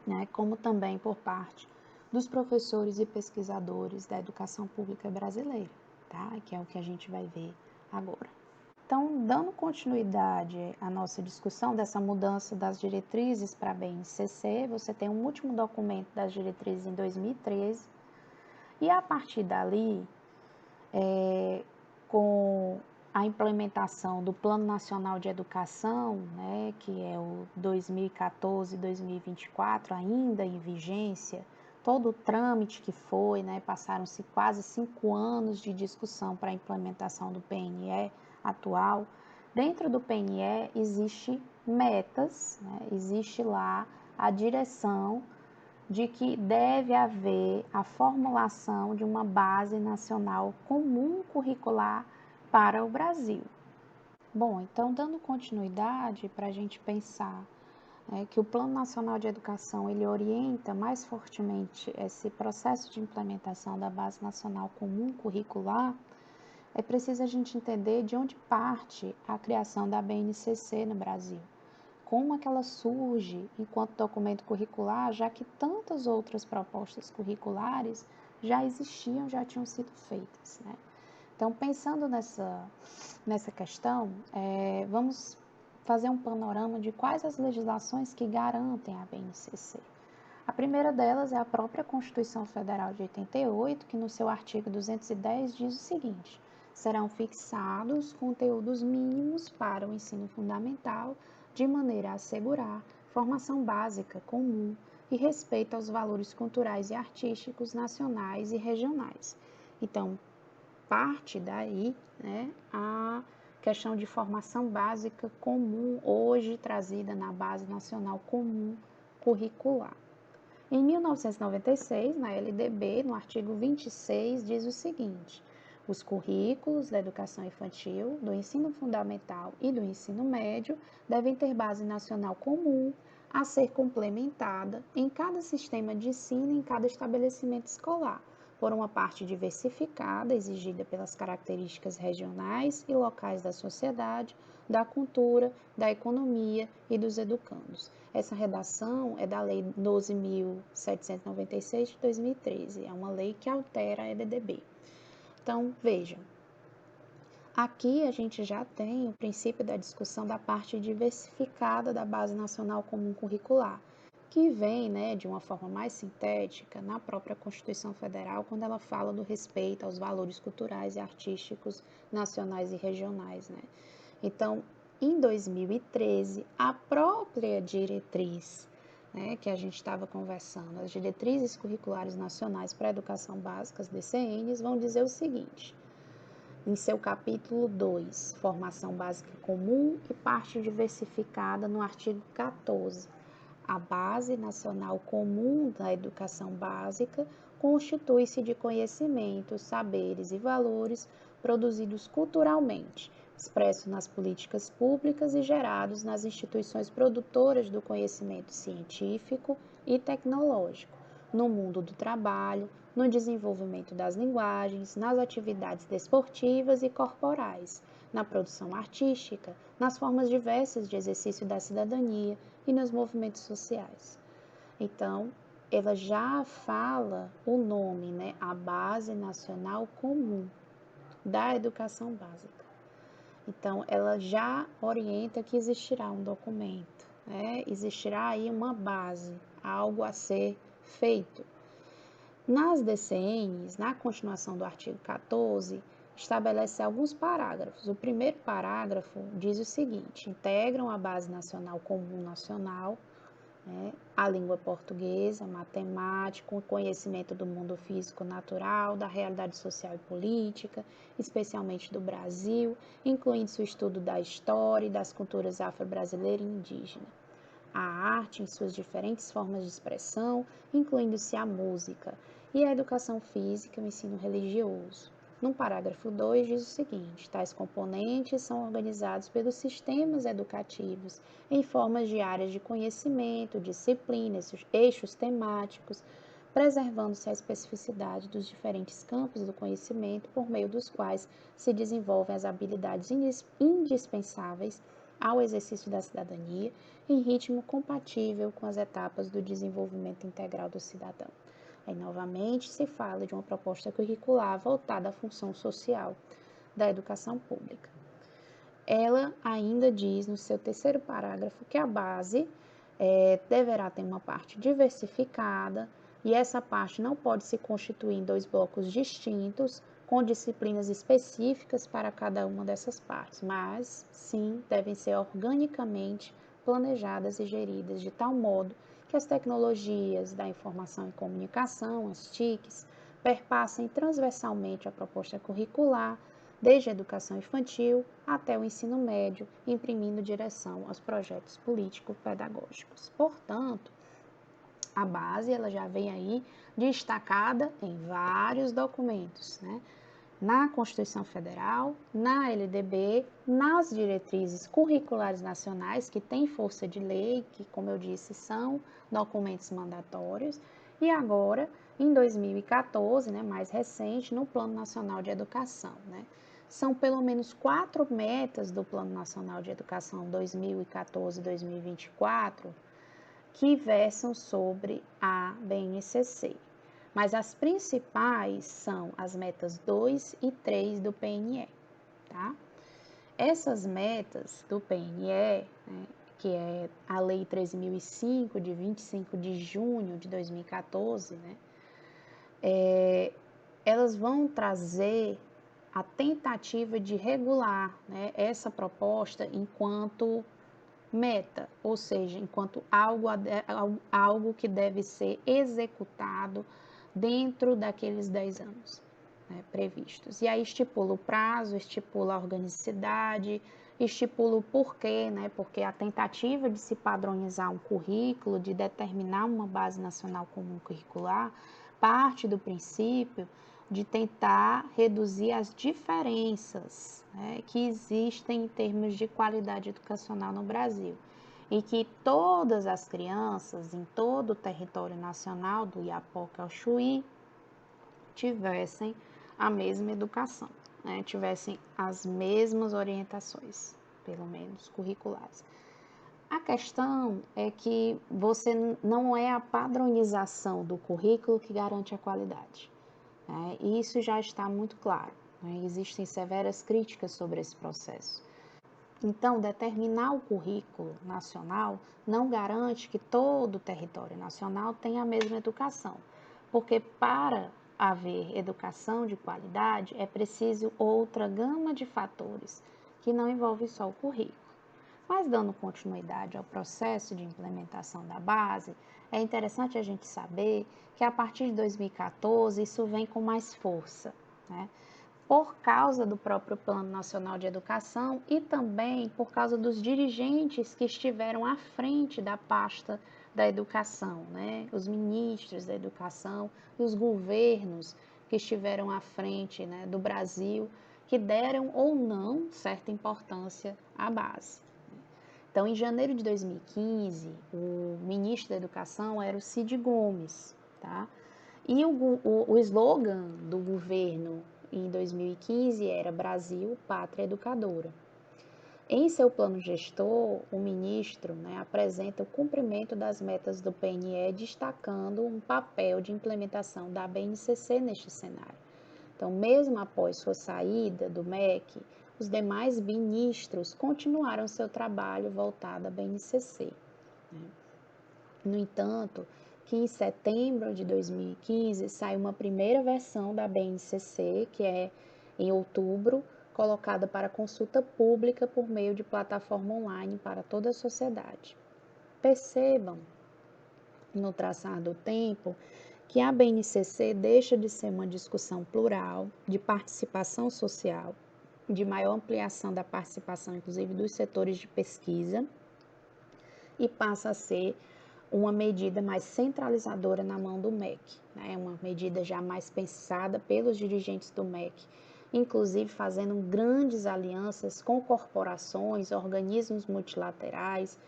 né, como também por parte dos professores e pesquisadores da educação pública brasileira, tá? Que é o que a gente vai ver agora. Então, dando continuidade à nossa discussão dessa mudança das diretrizes para a BNCC, você tem um último documento das diretrizes em 2013, e a partir dali, com a implementação do Plano Nacional de Educação, né, que é o 2014-2024, ainda em vigência, todo o trâmite que foi, né, passaram-se quase 5 anos de discussão para a implementação do PNE atual. Dentro do PNE existe metas, né, existe lá a direção de que deve haver a formulação de uma base nacional comum curricular para o Brasil. Bom, então dando continuidade para a gente pensar que o Plano Nacional de Educação ele orienta mais fortemente esse processo de implementação da Base Nacional Comum Curricular, é preciso a gente entender de onde parte a criação da BNCC no Brasil. Como é que ela surge enquanto documento curricular, já que tantas outras propostas curriculares já existiam, já tinham sido feitas, né? Então, pensando nessa questão, vamos fazer um panorama de quais as legislações que garantem a BNCC. A primeira delas é a própria Constituição Federal de 88, que no seu artigo 210 diz o seguinte: serão fixados conteúdos mínimos para o ensino fundamental, de maneira a assegurar formação básica comum e respeito aos valores culturais e artísticos nacionais e regionais. Então, parte daí, né, a questão de formação básica comum, hoje trazida na Base Nacional Comum Curricular. Em 1996, na LDB, no artigo 26, diz o seguinte: os currículos da educação infantil, do ensino fundamental e do ensino médio devem ter base nacional comum a ser complementada em cada sistema de ensino, em cada estabelecimento escolar, por uma parte diversificada, exigida pelas características regionais e locais da sociedade, da cultura, da economia e dos educandos. Essa redação é da Lei 12.796 de 2013, é uma lei que altera a EDDB. Então, vejam, aqui a gente já tem o princípio da discussão da parte diversificada da Base Nacional Comum Curricular, que vem, né, de uma forma mais sintética na própria Constituição Federal, quando ela fala do respeito aos valores culturais e artísticos nacionais e regionais, né? Então, em 2013, a própria diretriz, né, que a gente estava conversando, as diretrizes curriculares nacionais para a educação básica, as DCNs, vão dizer o seguinte: em seu capítulo 2, Formação Básica Comum e Parte Diversificada, no artigo 14, a Base Nacional Comum da Educação Básica constitui-se de conhecimentos, saberes e valores produzidos culturalmente, expressos nas políticas públicas e gerados nas instituições produtoras do conhecimento científico e tecnológico, no mundo do trabalho, no desenvolvimento das linguagens, nas atividades desportivas e corporais, na produção artística, nas formas diversas de exercício da cidadania e nos movimentos sociais. Então, ela já fala o nome, né, a Base Nacional Comum da Educação Básica. Então, ela já orienta que existirá um documento, né, existirá aí uma base, algo a ser feito. Nas DCNs, na continuação do artigo 14, estabelece alguns parágrafos. O primeiro parágrafo diz o seguinte: integram a Base Nacional Comum Nacional, né, a língua portuguesa, matemática, o conhecimento do mundo físico natural, da realidade social e política, especialmente do Brasil, incluindo-se o estudo da história e das culturas afro-brasileira e indígena, a arte em suas diferentes formas de expressão, incluindo-se a música, e a educação física e o ensino religioso. No parágrafo 2 diz o seguinte: tais componentes são organizados pelos sistemas educativos em formas de áreas de conhecimento, disciplinas, eixos temáticos, preservando-se a especificidade dos diferentes campos do conhecimento por meio dos quais se desenvolvem as habilidades indispensáveis ao exercício da cidadania em ritmo compatível com as etapas do desenvolvimento integral do cidadão. Aí, novamente, se fala de uma proposta curricular voltada à função social da educação pública. Ela ainda diz, no seu terceiro parágrafo, que a base deverá ter uma parte diversificada e essa parte não pode se constituir em dois blocos distintos, com disciplinas específicas para cada uma dessas partes, mas sim devem ser organicamente planejadas e geridas de tal modo que as tecnologias da informação e comunicação, as TICs, perpassem transversalmente a proposta curricular, desde a educação infantil até o ensino médio, imprimindo direção aos projetos político-pedagógicos. Portanto, a base ela já vem aí destacada em vários documentos, né? Na Constituição Federal, na LDB, nas diretrizes curriculares nacionais, que têm força de lei, que, como eu disse, são documentos mandatórios, e agora, em 2014, né, mais recente, no Plano Nacional de Educação, né? São pelo menos 4 metas do Plano Nacional de Educação 2014-2024 que versam sobre a BNCC. Mas as principais são as metas 2 e 3 do PNE, tá? Essas metas do PNE, né, que é a Lei 13.005, de 25 de junho de 2014, né, elas vão trazer a tentativa de regular, né, essa proposta enquanto meta, ou seja, enquanto algo que deve ser executado dentro daqueles 10 anos, né, previstos. E aí estipula o prazo, estipula a organicidade, estipula o porquê, né, porque a tentativa de se padronizar um currículo, de determinar uma base nacional comum curricular, parte do princípio de tentar reduzir as diferenças, né, que existem em termos de qualidade educacional no Brasil e que todas as crianças em todo o território nacional, do Iapoca ao Chuí, tivessem a mesma educação, né? Tivessem as mesmas orientações, pelo menos curriculares. A questão é que não é a padronização do currículo que garante a qualidade, né? E isso já está muito claro, né? Existem severas críticas sobre esse processo. Então, determinar o currículo nacional não garante que todo o território nacional tenha a mesma educação, porque para haver educação de qualidade é preciso outra gama de fatores que não envolve só o currículo. Mas dando continuidade ao processo de implementação da base, é interessante a gente saber que a partir de 2014 isso vem com mais força, né? Por causa do próprio Plano Nacional de Educação e também por causa dos dirigentes que estiveram à frente da pasta da educação, né? Os ministros da educação e os governos que estiveram à frente, né, do Brasil, que deram ou não certa importância à base. Então, em janeiro de 2015, o ministro da Educação era o Cid Gomes, tá? E o slogan do governo em 2015 era Brasil, Pátria Educadora. Em seu plano gestor, o ministro, né, apresenta o cumprimento das metas do PNE, destacando um papel de implementação da BNCC neste cenário. Então, mesmo após sua saída do MEC, os demais ministros continuaram seu trabalho voltado à BNCC, né? No entanto, que em setembro de 2015 saiu uma primeira versão da BNCC, que é em outubro, colocada para consulta pública por meio de plataforma online para toda a sociedade. Percebam, no traçar do tempo, que a BNCC deixa de ser uma discussão plural, de participação social, de maior ampliação da participação, inclusive dos setores de pesquisa, e passa a ser uma medida mais centralizadora na mão do MEC, né? Uma medida já mais pensada pelos dirigentes do MEC, inclusive fazendo grandes alianças com corporações, organismos multilaterais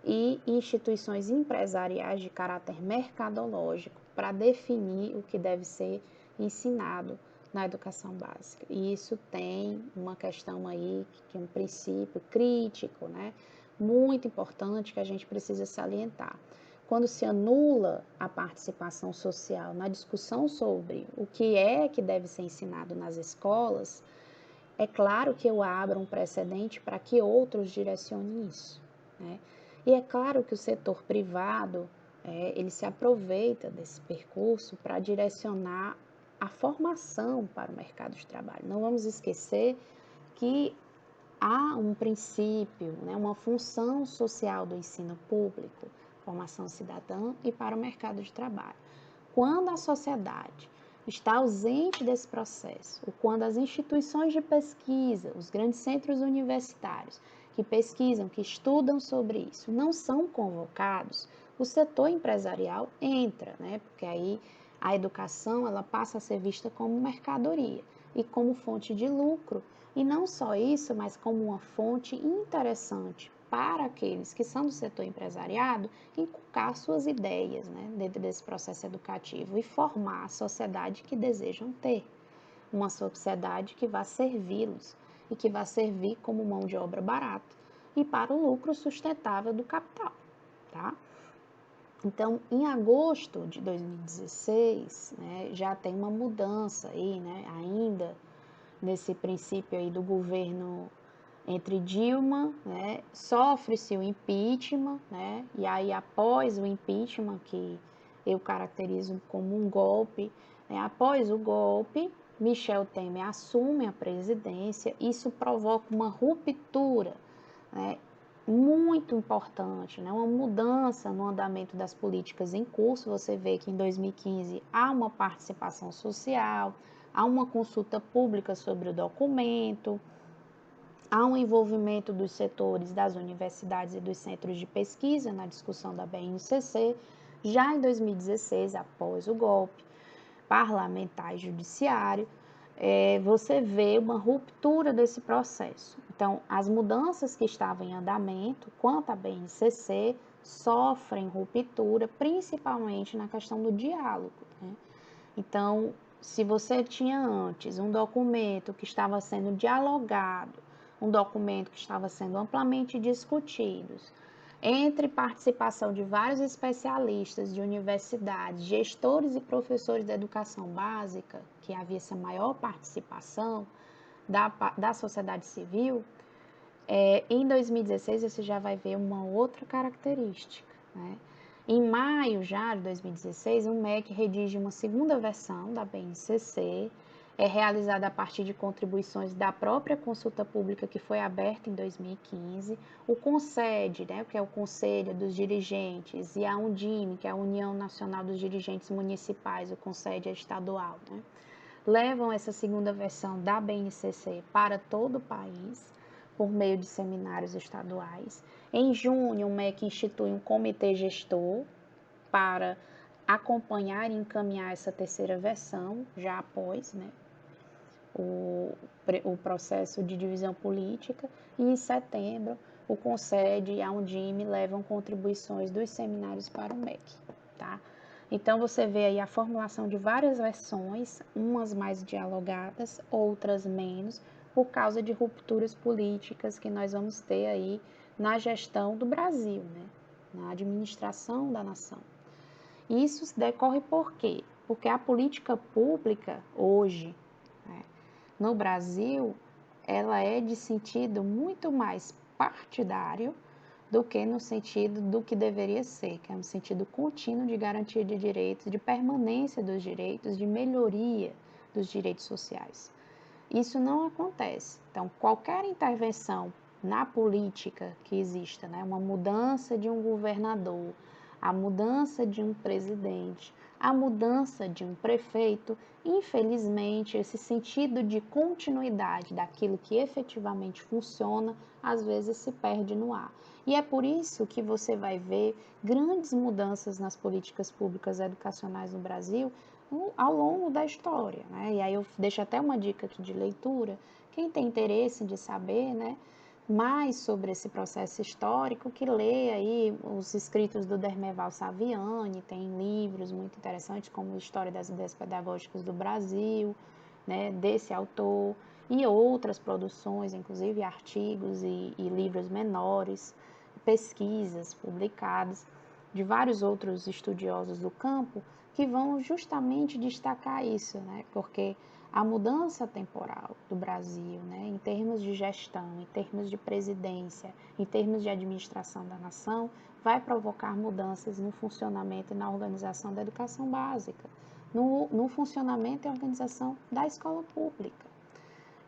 e instituições empresariais de caráter mercadológico para definir o que deve ser ensinado na educação básica. E isso tem uma questão aí, que é um princípio crítico, né? Muito importante que a gente precisa salientar. Quando se anula a participação social na discussão sobre o que é que deve ser ensinado nas escolas, é claro que eu abro um precedente para que outros direcionem isso, né? E é claro que o setor privado, ele se aproveita desse percurso para direcionar a formação para o mercado de trabalho. Não vamos esquecer que há um princípio, né, uma função social do ensino público, formação cidadã e para o mercado de trabalho. Quando a sociedade está ausente desse processo, ou quando as instituições de pesquisa, os grandes centros universitários que pesquisam, que estudam sobre isso, não são convocados, o setor empresarial entra, né? Porque aí a educação ela passa a ser vista como mercadoria e como fonte de lucro. E não só isso, mas como uma fonte interessante para aqueles que são do setor empresariado inculcar suas ideias, né, dentro desse processo educativo e formar a sociedade que desejam ter. Uma sociedade que vai servi-los e que vai servir como mão de obra barata e para o lucro sustentável do capital, tá? Então, em agosto de 2016, né, já tem uma mudança aí, né, ainda nesse princípio aí do governo entre Dilma, né, sofre-se o impeachment, né, e aí após o impeachment, que eu caracterizo como um golpe, né, após o golpe, Michel Temer assume a presidência, isso provoca uma ruptura, né, muito importante, né, uma mudança no andamento das políticas em curso. Você vê que em 2015 há uma participação social, há uma consulta pública sobre o documento, há um envolvimento dos setores das universidades e dos centros de pesquisa na discussão da BNCC. Já em 2016, após o golpe parlamentar e judiciário, você vê uma ruptura desse processo. Então, as mudanças que estavam em andamento quanto à BNCC sofrem ruptura, principalmente na questão do diálogo, né? Então, se você tinha antes um documento que estava sendo dialogado, um documento que estava sendo amplamente discutido, entre participação de vários especialistas de universidades, gestores e professores da educação básica, que havia essa maior participação da sociedade civil, em 2016 você já vai ver uma outra característica, né? Em maio já de 2016, o MEC redige uma segunda versão da BNCC, realizada a partir de contribuições da própria consulta pública que foi aberta em 2015, o CONSED, né, que é o Conselho dos Dirigentes, e a Undime, que é a União Nacional dos Dirigentes Municipais, o CONSED é estadual, né, levam essa segunda versão da BNCC para todo o país, por meio de seminários estaduais. Em junho, o MEC institui um comitê gestor para acompanhar e encaminhar essa terceira versão, já após, né, o processo de divisão política, e em setembro o CONSED e a Undime levam contribuições dos seminários para o MEC, tá? Então você vê aí a formulação de várias versões, umas mais dialogadas, outras menos, por causa de rupturas políticas que nós vamos ter aí na gestão do Brasil, né? Na administração da nação. Isso decorre por quê? Porque a política pública hoje, né, no Brasil, ela é de sentido muito mais partidário do que no sentido do que deveria ser, que é no sentido contínuo de garantia de direitos, de permanência dos direitos, de melhoria dos direitos sociais. Isso não acontece. Então, qualquer intervenção na política que exista, né, uma mudança de um governador, a mudança de um presidente, a mudança de um prefeito, infelizmente, esse sentido de continuidade daquilo que efetivamente funciona, às vezes se perde no ar. E é por isso que você vai ver grandes mudanças nas políticas públicas educacionais no Brasil ao longo da história, né? E aí eu deixo até uma dica aqui de leitura. Quem tem interesse de saber, né, mais sobre esse processo histórico, que lê aí os escritos do Dermeval Saviani, tem livros muito interessantes como História das Ideias Pedagógicas do Brasil, né, desse autor, e outras produções, inclusive artigos e livros menores, pesquisas publicadas de vários outros estudiosos do campo, que vão justamente destacar isso, né? Porque a mudança temporal do Brasil, né, em termos de gestão, em termos de presidência, em termos de administração da nação, vai provocar mudanças no funcionamento e na organização da educação básica, no funcionamento e organização da escola pública.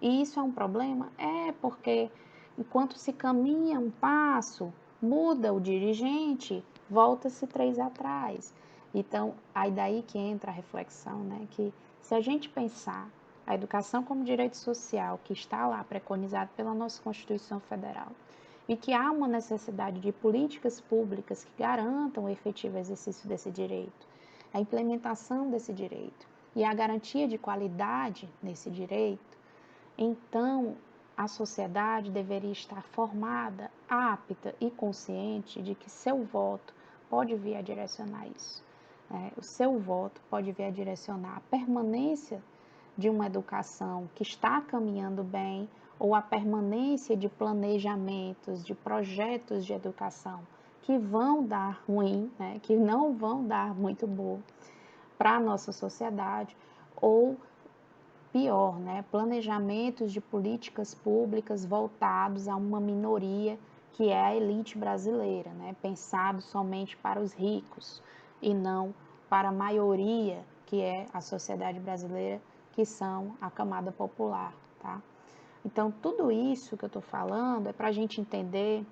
E isso é um problema? É, porque enquanto se caminha um passo, muda o dirigente, volta-se 3 atrás. Então, aí daí que entra a reflexão, né? Que se a gente pensar a educação como direito social, que está lá preconizado pela nossa Constituição Federal, e que há uma necessidade de políticas públicas que garantam o efetivo exercício desse direito, a implementação desse direito e a garantia de qualidade nesse direito, então a sociedade deveria estar formada, apta e consciente de que seu voto pode vir a direcionar isso. O seu voto pode vir a direcionar a permanência de uma educação que está caminhando bem ou a permanência de planejamentos, de projetos de educação que vão dar ruim, né, que não vão dar muito bom para a nossa sociedade, ou pior, né, planejamentos de políticas públicas voltados a uma minoria que é a elite brasileira, né, pensado somente para os ricos e não para a maioria que é a sociedade brasileira, que são a camada popular, tá? Então, tudo isso que eu estou falando é para a gente entender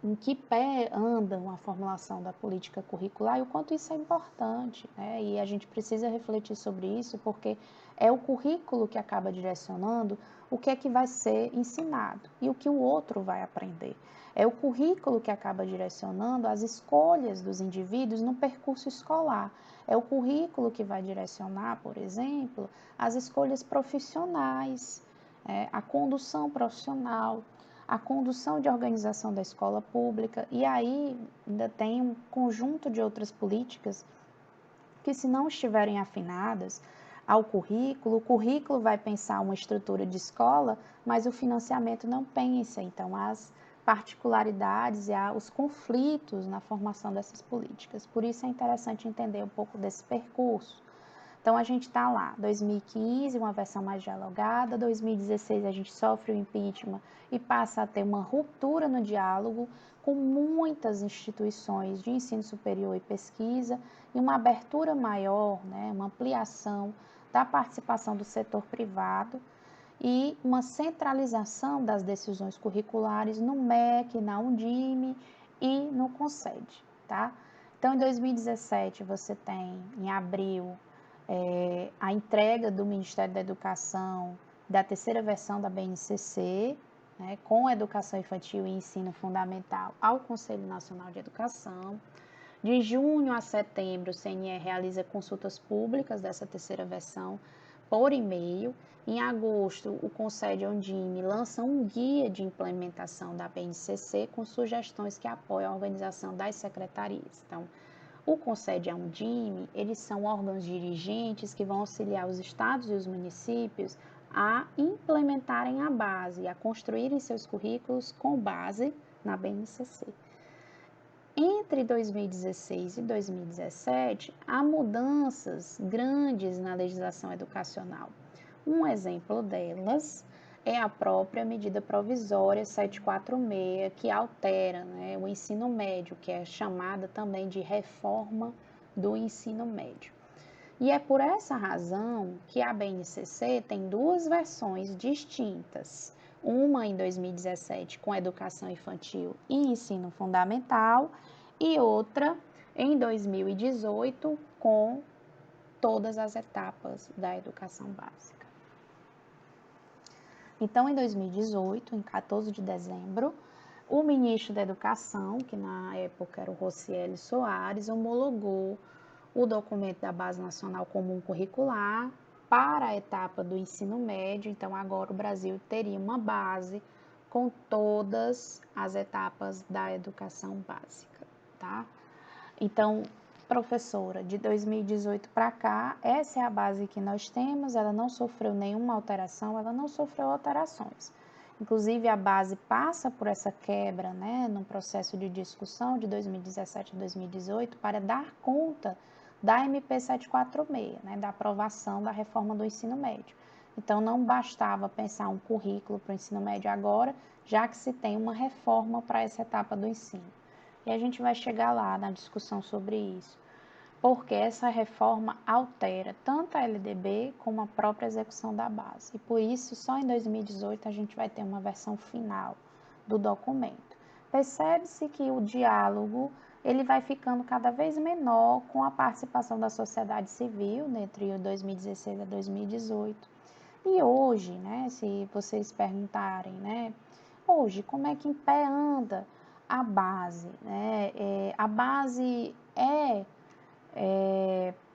em que pé anda a formulação da política curricular e o quanto isso é importante, né? E a gente precisa refletir sobre isso, porque é o currículo que acaba direcionando o que é que vai ser ensinado e o que o outro vai aprender. É o currículo que acaba direcionando as escolhas dos indivíduos no percurso escolar. É o currículo que vai direcionar, por exemplo, as escolhas profissionais, a condução profissional, a condução de organização da escola pública, e aí ainda tem um conjunto de outras políticas que, se não estiverem afinadas, ao currículo. O currículo vai pensar uma estrutura de escola, mas o financiamento não pensa. Então, as particularidades e os conflitos na formação dessas políticas. Por isso é interessante entender um pouco desse percurso. Então, a gente está lá, 2015, uma versão mais dialogada, 2016 a gente sofre o impeachment e passa a ter uma ruptura no diálogo com muitas instituições de ensino superior e pesquisa e uma abertura maior, né, uma ampliação da participação do setor privado e uma centralização das decisões curriculares no MEC, na Undime e no Conced, tá? Então, em 2017, você tem, em abril, a entrega do Ministério da Educação da terceira versão da BNCC, né, com Educação Infantil e Ensino Fundamental ao Conselho Nacional de Educação. De junho a setembro, o CNE realiza consultas públicas dessa terceira versão por e-mail. Em agosto, o Conced e a Undime lançam um guia de implementação da BNCC com sugestões que apoiam a organização das secretarias. Então, o Conced e a Undime, eles são órgãos dirigentes que vão auxiliar os estados e os municípios a implementarem a base, a construírem seus currículos com base na BNCC. Entre 2016 e 2017, há mudanças grandes na legislação educacional. Um exemplo delas é a própria medida provisória 746, que altera, né, o ensino médio, que é chamada também de reforma do ensino médio. E é por essa razão que a BNCC tem duas versões distintas. Uma em 2017 com educação infantil e ensino fundamental e outra em 2018 com todas as etapas da educação básica. Então, em 2018, em 14 de dezembro, o ministro da Educação, que na época era o Rocieli Soares, homologou o documento da Base Nacional Comum Curricular para a etapa do ensino médio. Então, agora o Brasil teria uma base com todas as etapas da educação básica, tá? Então, professora, de 2018 para cá, essa é a base que nós temos, ela não sofreu nenhuma alteração, ela não sofreu alterações. Inclusive, a base passa por essa quebra, né, no processo de discussão de 2017 a 2018 para dar conta da MP 746, né, da aprovação da reforma do ensino médio. Então, não bastava pensar um currículo para o ensino médio agora, já que se tem uma reforma para essa etapa do ensino. E a gente vai chegar lá na discussão sobre isso, porque essa reforma altera tanto a LDB como a própria execução da base. E por isso, só em 2018 a gente vai ter uma versão final do documento. Percebe-se que o diálogo ele vai ficando cada vez menor com a participação da sociedade civil, né, entre 2016 a 2018. E hoje, né, se vocês perguntarem, né, hoje, como é que em pé anda a base, né? A base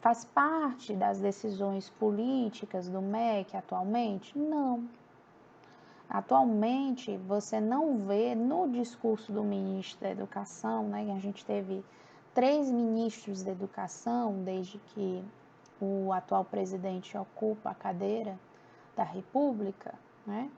faz parte das decisões políticas do MEC atualmente? Não. Atualmente, você não vê no discurso do ministro da Educação, né, que a gente teve 3 ministros da Educação desde que o atual presidente ocupa a cadeira da República, né?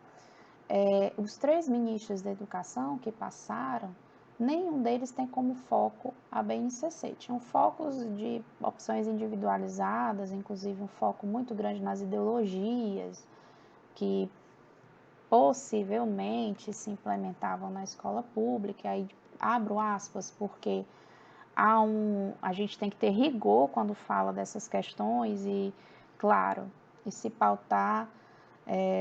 Os 3 ministros da Educação que passaram, nenhum deles tem como foco a BNCC. Tinham focos de opções individualizadas, inclusive um foco muito grande nas ideologias que possivelmente se implementavam na escola pública. Aí abro aspas, porque a gente tem que ter rigor quando fala dessas questões e, claro, e se pautar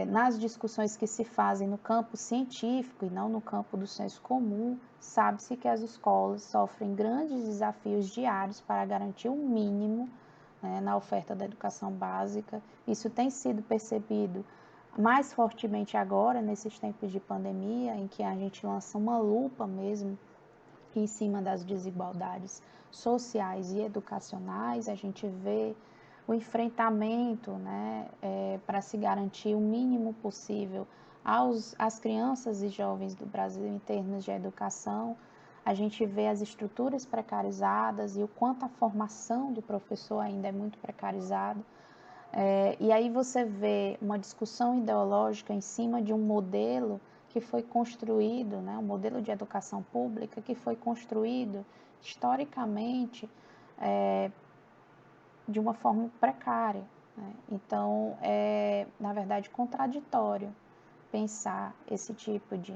nas discussões que se fazem no campo científico e não no campo do senso comum. Sabe-se que as escolas sofrem grandes desafios diários para garantir o mínimo, né, na oferta da educação básica. Isso tem sido percebido mais fortemente agora, nesses tempos de pandemia, em que a gente lança uma lupa mesmo em cima das desigualdades sociais e educacionais. A gente vê o enfrentamento, né, para se garantir o mínimo possível às crianças e jovens do Brasil em termos de educação. A gente vê as estruturas precarizadas e o quanto a formação do professor ainda é muito precarizada. E aí você vê uma discussão ideológica em cima de um modelo que foi construído, né, um modelo de educação pública que foi construído historicamente de uma forma precária, né? Então, é, na verdade, contraditório pensar esse tipo de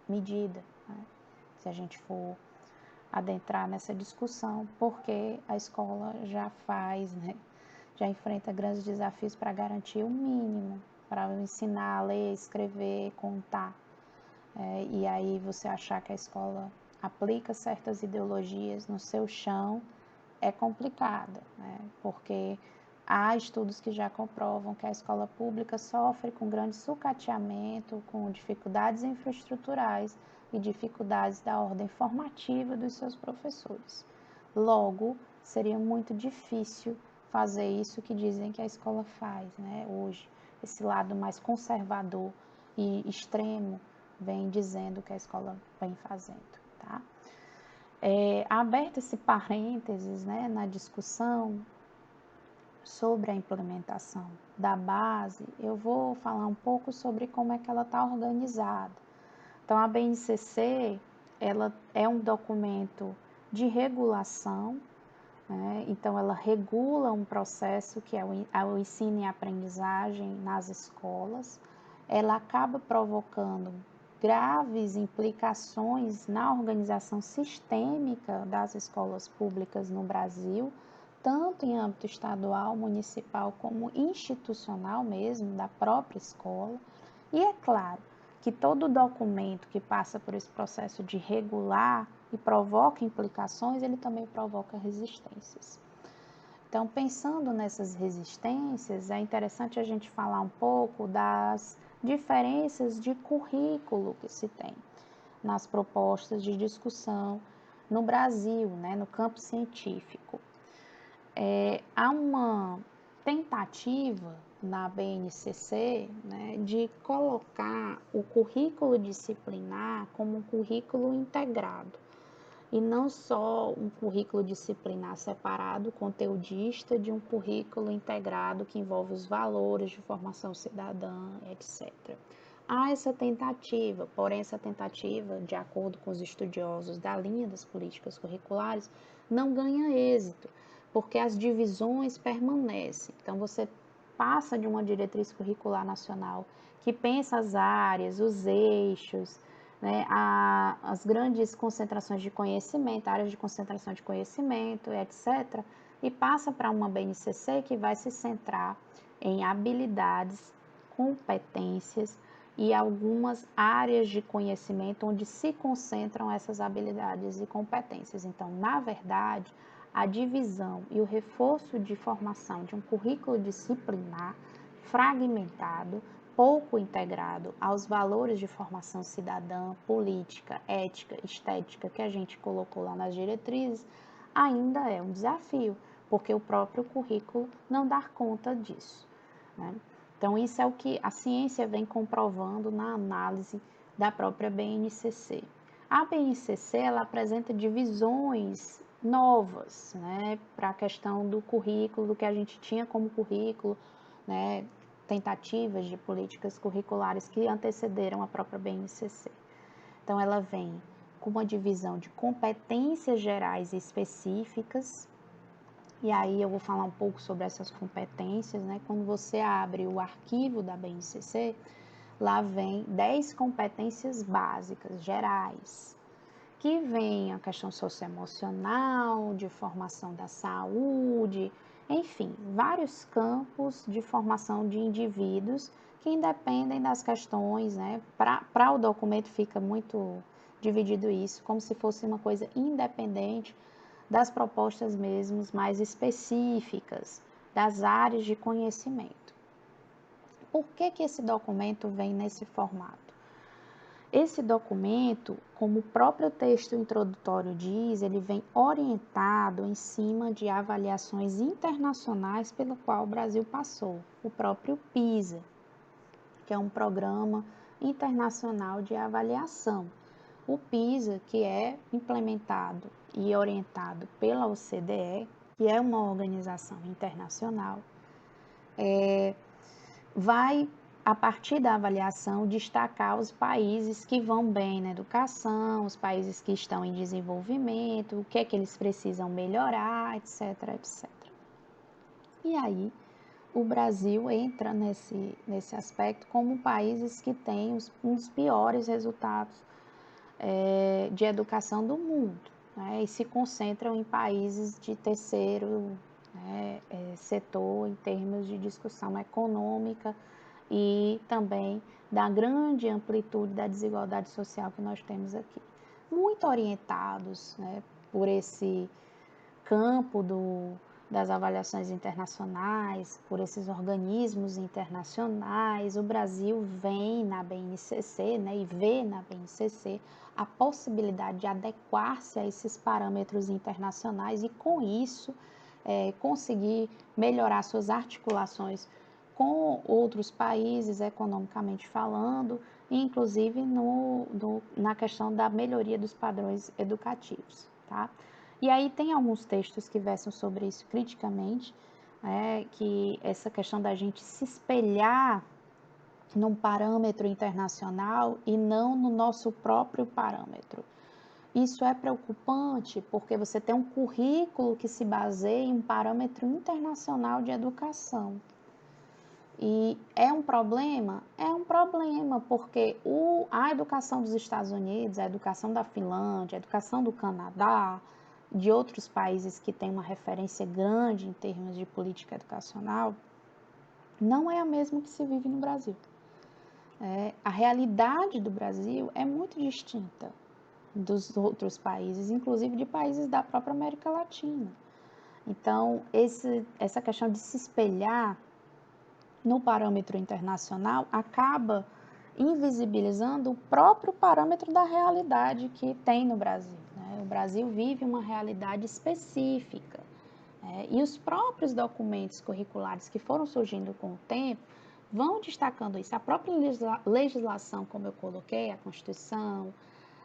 medida, né? Se a gente for adentrar nessa discussão, porque a escola já faz, né, já enfrenta grandes desafios para garantir o mínimo, para ensinar a ler, escrever, contar. E aí você achar que a escola aplica certas ideologias no seu chão é complicado, né? Porque há estudos que já comprovam que a escola pública sofre com grande sucateamento, com dificuldades infraestruturais e dificuldades da ordem formativa dos seus professores. Logo, seria muito difícil fazer isso que dizem que a escola faz, né? Hoje, esse lado mais conservador e extremo vem dizendo que a escola vem fazendo, tá? Aberto esse parênteses, né, na discussão sobre a implementação da base, eu vou falar um pouco sobre como é que ela está organizada. Então, a BNCC, ela é um documento de regulação, né? Então, ela regula um processo que é o ensino e aprendizagem nas escolas. Ela acaba provocando graves implicações na organização sistêmica das escolas públicas no Brasil, tanto em âmbito estadual, municipal, como institucional mesmo, da própria escola. E é claro que todo documento que passa por esse processo de regular e provoca implicações, ele também provoca resistências. Então, pensando nessas resistências, é interessante a gente falar um pouco das diferenças de currículo que se tem nas propostas de discussão no Brasil, né, no campo científico. Há uma tentativa na BNCC, né, de colocar o currículo disciplinar como um currículo integrado e não só um currículo disciplinar separado, conteudista, de um currículo integrado que envolve os valores de formação cidadã, etc. Há essa tentativa, porém essa tentativa, de acordo com os estudiosos da linha das políticas curriculares, não ganha êxito, porque as divisões permanecem. Então você passa de uma diretriz curricular nacional que pensa as áreas, os eixos, né, as grandes concentrações de conhecimento, áreas de concentração de conhecimento, etc., e passa para uma BNCC que vai se centrar em habilidades, competências e algumas áreas de conhecimento onde se concentram essas habilidades e competências. Então, na verdade, a divisão e o reforço de formação de um currículo disciplinar fragmentado, pouco integrado aos valores de formação cidadã, política, ética, estética que a gente colocou lá nas diretrizes, ainda é um desafio, porque o próprio currículo não dá conta disso, né? Então, isso é o que a ciência vem comprovando na análise da própria BNCC. A BNCC, ela apresenta divisões novas, né, para a questão do currículo, do que a gente tinha como currículo, né, tentativas de políticas curriculares que antecederam a própria BNCC. Então, ela vem com uma divisão de competências gerais e específicas, e aí eu vou falar um pouco sobre essas competências, né? Quando você abre o arquivo da BNCC, lá vem 10 competências básicas, gerais, que vem a questão socioemocional, de formação da saúde, enfim, vários campos de formação de indivíduos que independem das questões, né? Para o documento fica muito dividido isso, como se fosse uma coisa independente das propostas mesmo mais específicas, das áreas de conhecimento. Por que esse documento vem nesse formato? Esse documento, como o próprio texto introdutório diz, ele vem orientado em cima de avaliações internacionais pelo qual o Brasil passou, o próprio PISA, que é um programa internacional de avaliação. O PISA, que é implementado e orientado pela OCDE, que é uma organização internacional, vai, a partir da avaliação, destacar os países que vão bem na educação, os países que estão em desenvolvimento, o que é que eles precisam melhorar, etc, etc. E aí, o Brasil entra nesse aspecto como países que têm uns piores resultados de educação do mundo, né? E se concentram em países de terceiro, né, setor em termos de discussão econômica e também da grande amplitude da desigualdade social que nós temos aqui. Muito orientados, né, por esse campo das avaliações internacionais, por esses organismos internacionais, o Brasil vem na BNCC, né, e vê na BNCC a possibilidade de adequar-se a esses parâmetros internacionais e, com isso, conseguir melhorar suas articulações com outros países, economicamente falando, inclusive na questão da melhoria dos padrões educativos, tá? E aí tem alguns textos que versam sobre isso criticamente, que essa questão da gente se espelhar num parâmetro internacional e não no nosso próprio parâmetro. Isso é preocupante porque você tem um currículo que se baseia em um parâmetro internacional de educação. E é um problema? É um problema, porque a educação dos Estados Unidos, a educação da Finlândia, a educação do Canadá, de outros países que têm uma referência grande em termos de política educacional, não é a mesma que se vive no Brasil. A realidade do Brasil é muito distinta dos outros países, inclusive de países da própria América Latina. Então, essa questão de se espelhar no parâmetro internacional acaba invisibilizando o próprio parâmetro da realidade que tem no Brasil, né? O Brasil vive uma realidade específica, e os próprios documentos curriculares que foram surgindo com o tempo vão destacando isso. A própria legislação, como eu coloquei, a Constituição,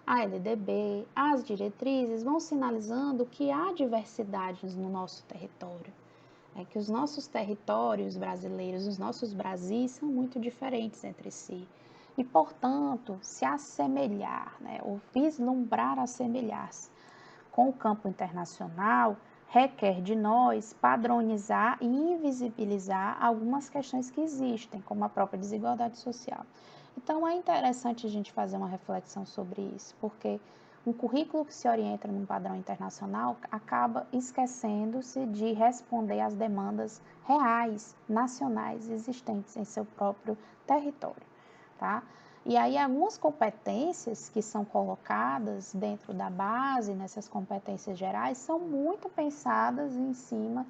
a LDB, as diretrizes vão sinalizando que há diversidades no nosso território. Que os nossos territórios brasileiros, os nossos Brasis são muito diferentes entre si. E, portanto, se assemelhar, ou vislumbrar assemelhar-se com o campo internacional, requer de nós padronizar e invisibilizar algumas questões que existem, como a própria desigualdade social. Então, é interessante a gente fazer uma reflexão sobre isso, porque um currículo que se orienta num padrão internacional acaba esquecendo-se de responder às demandas reais, nacionais, existentes em seu próprio território, tá? E aí algumas competências que são colocadas dentro da base, nessas competências gerais, são muito pensadas em cima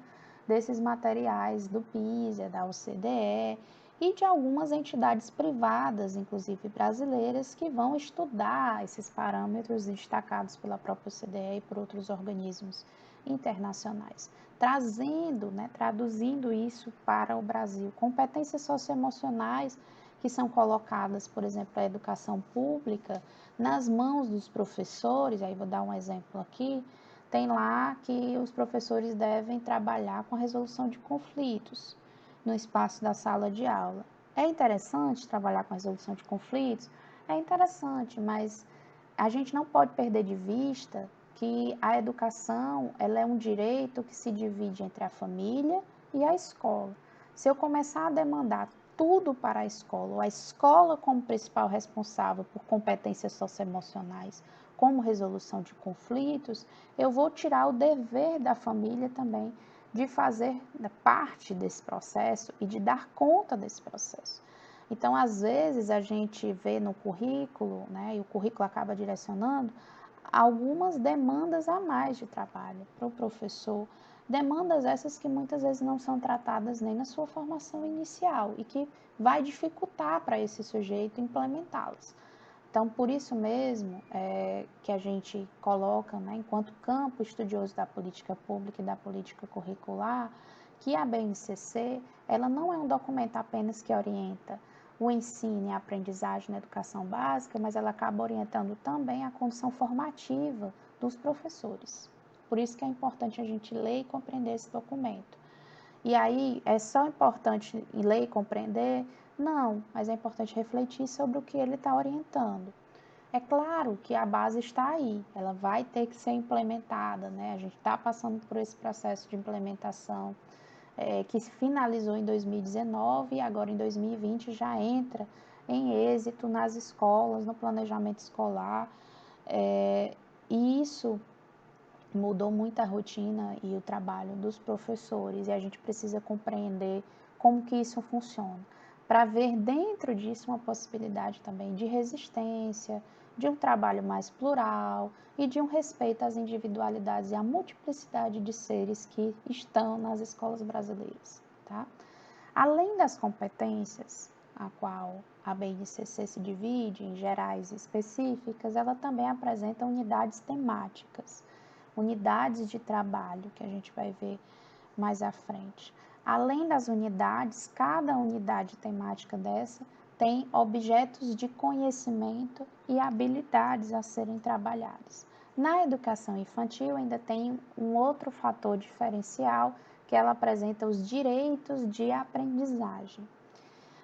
desses materiais do PISA, da OCDE, e de algumas entidades privadas, inclusive brasileiras, que vão estudar esses parâmetros destacados pela própria OCDE e por outros organismos internacionais, traduzindo isso para o Brasil. Competências socioemocionais que são colocadas, por exemplo, a educação pública, nas mãos dos professores, aí vou dar um exemplo aqui, tem lá que os professores devem trabalhar com a resolução de conflitos no espaço da sala de aula. É interessante trabalhar com a resolução de conflitos? É interessante, mas a gente não pode perder de vista que a educação ela é um direito que se divide entre a família e a escola. Se eu começar a demandar tudo para a escola, ou a escola como principal responsável por competências socioemocionais, como resolução de conflitos, eu vou tirar o dever da família também de fazer parte desse processo e de dar conta desse processo. Então, às vezes, a gente vê no currículo, e o currículo acaba direcionando algumas demandas a mais de trabalho para o professor, demandas essas que muitas vezes não são tratadas nem na sua formação inicial e que vai dificultar para esse sujeito implementá-las. Então, por isso mesmo que a gente coloca, enquanto campo estudioso da política pública e da política curricular, que a BNCC ela não é um documento apenas que orienta o ensino e a aprendizagem na educação básica, mas ela acaba orientando também a condição formativa dos professores. Por isso que é importante a gente ler e compreender esse documento. E aí, é só importante ler e compreender? Não, mas é importante refletir sobre o que ele está orientando. É claro que a base está aí, ela vai ter que ser implementada, né? A gente está passando por esse processo de implementação que se finalizou em 2019 e agora em 2020 já entra em êxito nas escolas, no planejamento escolar. E isso mudou muito a rotina e o trabalho dos professores e a gente precisa compreender como que isso funciona, para ver dentro disso uma possibilidade também de resistência, de um trabalho mais plural e de um respeito às individualidades e à multiplicidade de seres que estão nas escolas brasileiras, tá? Além das competências, a qual a BNCC se divide em gerais e específicas, ela também apresenta unidades temáticas, unidades de trabalho, que a gente vai ver mais à frente. Além das unidades, cada unidade temática dessa tem objetos de conhecimento e habilidades a serem trabalhadas. Na educação infantil, ainda tem um outro fator diferencial, que ela apresenta os direitos de aprendizagem.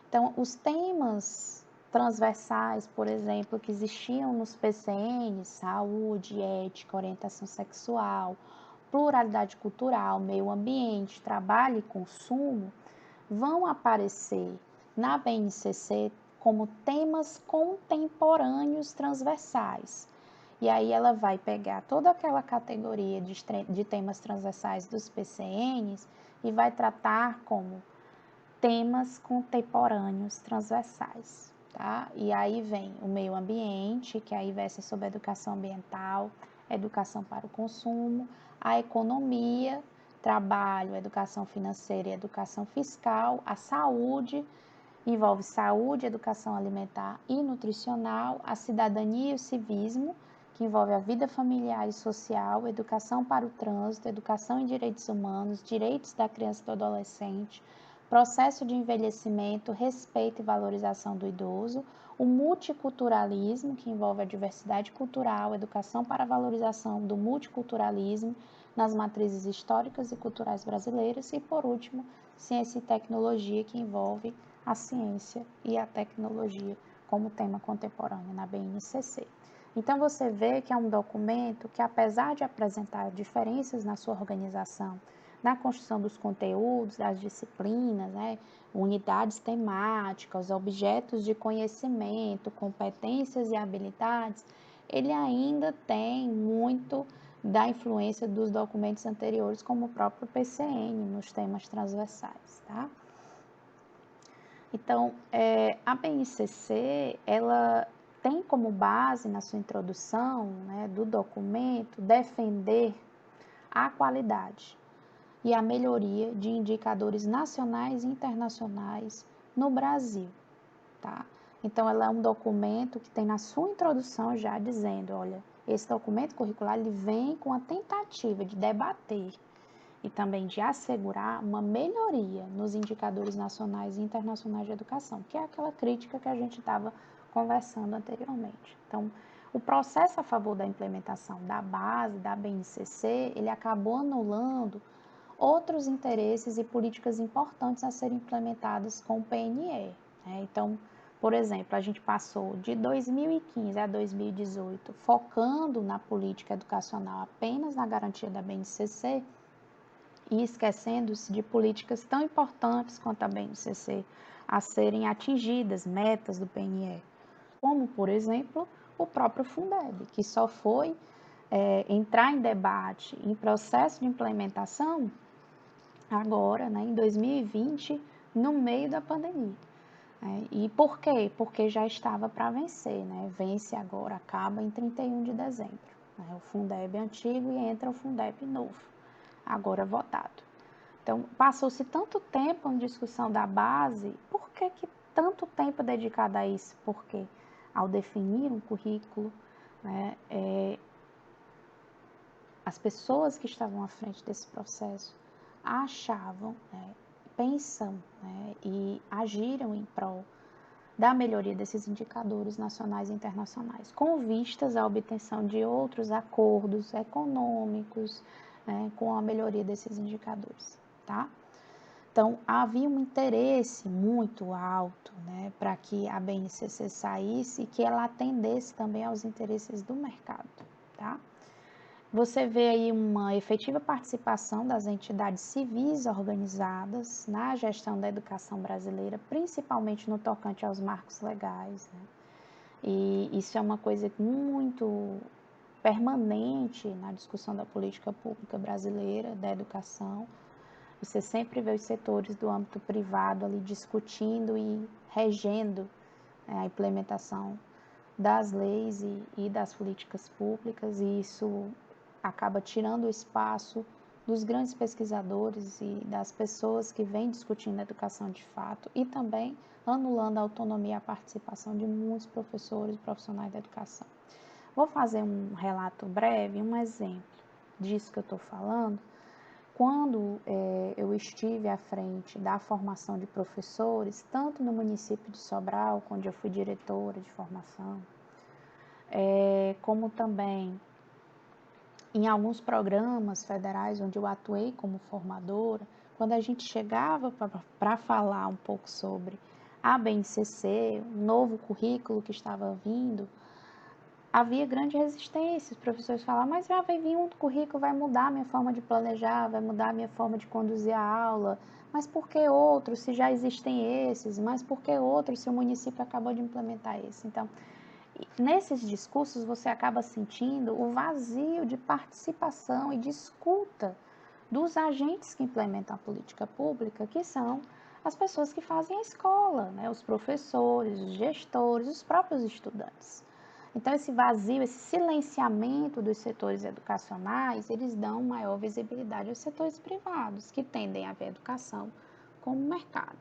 Então, os temas transversais, por exemplo, que existiam nos PCNs, saúde, ética, orientação sexual, pluralidade cultural, meio ambiente, trabalho e consumo, vão aparecer na BNCC como temas contemporâneos transversais. E aí ela vai pegar toda aquela categoria de temas transversais dos PCNs e vai tratar como temas contemporâneos transversais, tá? E aí vem o meio ambiente, que aí vai ser sobre educação ambiental, educação para o consumo, a economia, trabalho, educação financeira e educação fiscal, a saúde, envolve saúde, educação alimentar e nutricional, a cidadania e o civismo, que envolve a vida familiar e social, educação para o trânsito, educação em direitos humanos, direitos da criança e do adolescente, processo de envelhecimento, respeito e valorização do idoso, o multiculturalismo, que envolve a diversidade cultural, educação para a valorização do multiculturalismo nas matrizes históricas e culturais brasileiras, e, por último, ciência e tecnologia, que envolve a ciência e a tecnologia como tema contemporâneo na BNCC. Então, você vê que é um documento que, apesar de apresentar diferenças na sua organização, na construção dos conteúdos, das disciplinas, né, unidades temáticas, objetos de conhecimento, competências e habilidades, ele ainda tem muito da influência dos documentos anteriores, como o próprio PCN, nos temas transversais, tá? Então, a BNCC, ela tem como base na sua introdução, né, do documento, defender a qualidade e a melhoria de indicadores nacionais e internacionais no Brasil, tá? Então, ela é um documento que tem na sua introdução já dizendo, olha, esse documento curricular ele vem com a tentativa de debater e também de assegurar uma melhoria nos indicadores nacionais e internacionais de educação, que é aquela crítica que a gente estava conversando anteriormente. Então, o processo a favor da implementação da base, da BNCC, ele acabou anulando outros interesses e políticas importantes a serem implementadas com o PNE. Né? Então, por exemplo, a gente passou de 2015 a 2018 focando na política educacional apenas na garantia da BNCC e esquecendo-se de políticas tão importantes quanto a BNCC a serem atingidas, metas do PNE, como, por exemplo, o próprio Fundeb, que só foi entrar em debate, em processo de implementação, agora, né, em 2020, no meio da pandemia. E por quê? Porque já estava para vencer, né? Vence agora, acaba em 31 de dezembro. Né? O Fundeb antigo e entra o Fundeb novo, agora votado. Então, passou-se tanto tempo em discussão da base, por que tanto tempo dedicado a isso? Porque ao definir um currículo, né, as pessoas que estavam à frente desse processo achavam, né, pensam, né, e agiram em prol da melhoria desses indicadores nacionais e internacionais, com vistas à obtenção de outros acordos econômicos, né, com a melhoria desses indicadores, tá? Então, havia um interesse muito alto, né, para que a BNCC saísse e que ela atendesse também aos interesses do mercado, tá? Você vê aí uma efetiva participação das entidades civis organizadas na gestão da educação brasileira, principalmente no tocante aos marcos legais, né? E isso é uma coisa muito permanente na discussão da política pública brasileira, da educação. Você sempre vê os setores do âmbito privado ali discutindo e regendo a implementação das leis e das políticas públicas, e isso acaba tirando o espaço dos grandes pesquisadores e das pessoas que vêm discutindo a educação de fato, e também anulando a autonomia e a participação de muitos professores e profissionais da educação. Vou fazer um relato breve, um exemplo disso que eu estou falando. Quando eu estive à frente da formação de professores, tanto no município de Sobral, onde eu fui diretora de formação, como também em alguns programas federais onde eu atuei como formadora, quando a gente chegava para falar um pouco sobre a BNCC, um novo currículo que estava vindo, havia grande resistência. Os professores falavam, mas já vai vir um currículo, vai mudar a minha forma de planejar, vai mudar a minha forma de conduzir a aula, mas por que outros se já existem esses? Mas por que outros se o município acabou de implementar esse? Então, nesses discursos você acaba sentindo o vazio de participação e de escuta dos agentes que implementam a política pública, que são as pessoas que fazem a escola, né? Os professores, os gestores, os próprios estudantes. Então, esse vazio, esse silenciamento dos setores educacionais, eles dão maior visibilidade aos setores privados, que tendem a ver a educação como mercado.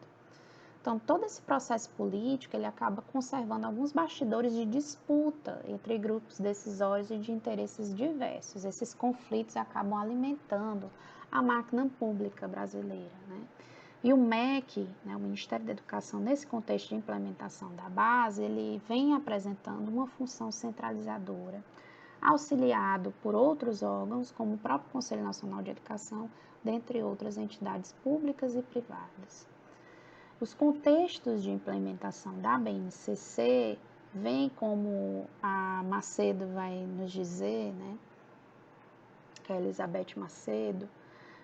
Então, todo esse processo político, ele acaba conservando alguns bastidores de disputa entre grupos decisórios e de interesses diversos. Esses conflitos acabam alimentando a máquina pública brasileira, né? E o MEC, né, o Ministério da Educação, nesse contexto de implementação da base, ele vem apresentando uma função centralizadora, auxiliado por outros órgãos, como o próprio Conselho Nacional de Educação, dentre outras entidades públicas e privadas. Os contextos de implementação da BNCC vêm, como a Macedo vai nos dizer, né, que é a Elizabeth Macedo,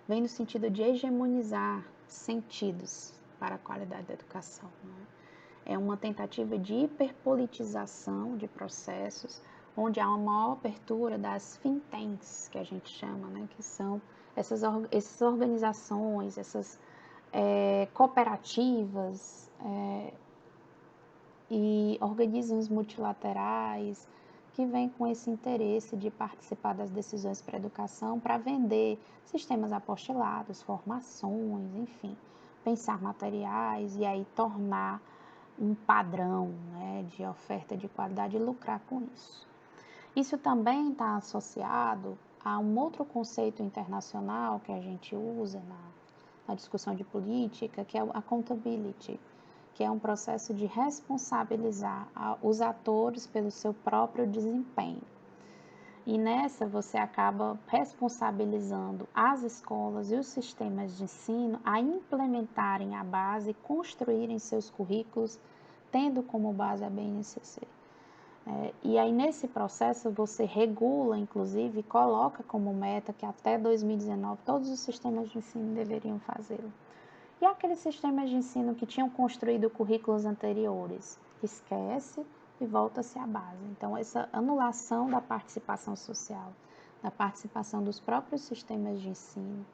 vem no sentido de hegemonizar sentidos para a qualidade da educação. Né? É uma tentativa de hiperpolitização de processos, onde há uma maior abertura das think tanks, que a gente chama, né? Que são essas organizações, essas cooperativas e organismos multilaterais que vêm com esse interesse de participar das decisões para a educação, para vender sistemas apostilados, formações, enfim, pensar materiais e aí tornar um padrão, né, de oferta de qualidade e lucrar com isso. Isso também está associado a um outro conceito internacional que a gente usa na discussão de política, que é o accountability, que é um processo de responsabilizar os atores pelo seu próprio desempenho. E nessa você acaba responsabilizando as escolas e os sistemas de ensino a implementarem a base e construírem seus currículos, tendo como base a BNCC. E aí nesse processo você regula, inclusive, e coloca como meta que até 2019 todos os sistemas de ensino deveriam fazê-lo. E aqueles sistemas de ensino que tinham construído currículos anteriores, esquece e volta-se à base. Então, essa anulação da participação social, da participação dos próprios sistemas de ensino,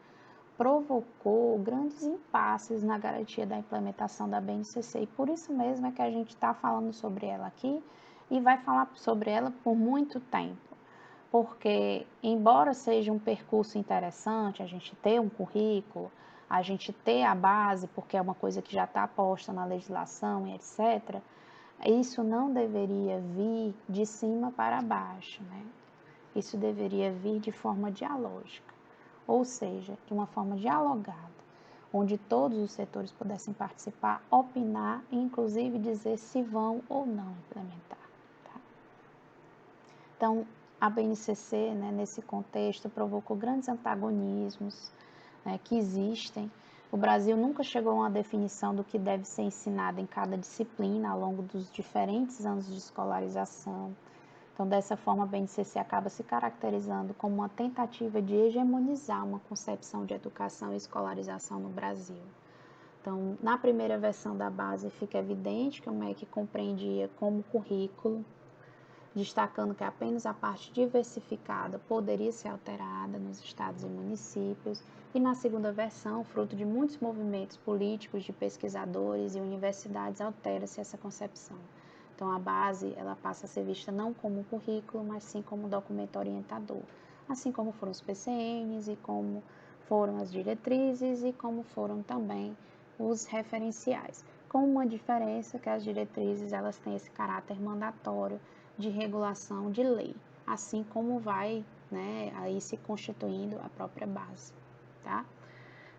provocou grandes impasses na garantia da implementação da BNCC. E por isso mesmo é que a gente está falando sobre ela aqui e vai falar sobre ela por muito tempo. Porque, embora seja um percurso interessante, a gente ter um currículo, a gente ter a base, porque é uma coisa que já está posta na legislação e etc., isso não deveria vir de cima para baixo, né? Isso deveria vir de forma dialógica, ou seja, de uma forma dialogada, onde todos os setores pudessem participar, opinar e, inclusive, dizer se vão ou não implementar. Tá? Então, a BNCC, né, nesse contexto, provocou grandes antagonismos, né, que existem O Brasil nunca chegou a uma definição do que deve ser ensinado em cada disciplina ao longo dos diferentes anos de escolarização. Então, dessa forma, a BNCC acaba se caracterizando como uma tentativa de hegemonizar uma concepção de educação e escolarização no Brasil. Então, na primeira versão da base fica evidente que o MEC compreendia como currículo, destacando que apenas a parte diversificada poderia ser alterada nos estados e municípios, e na segunda versão, fruto de muitos movimentos políticos, de pesquisadores e universidades, altera-se essa concepção. Então, a base ela passa a ser vista não como um currículo, mas sim como um documento orientador, assim como foram os PCNs e como foram as diretrizes e como foram também os referenciais, com uma diferença que as diretrizes elas têm esse caráter mandatório de regulação de lei, assim como vai, né, aí se constituindo a própria base, tá?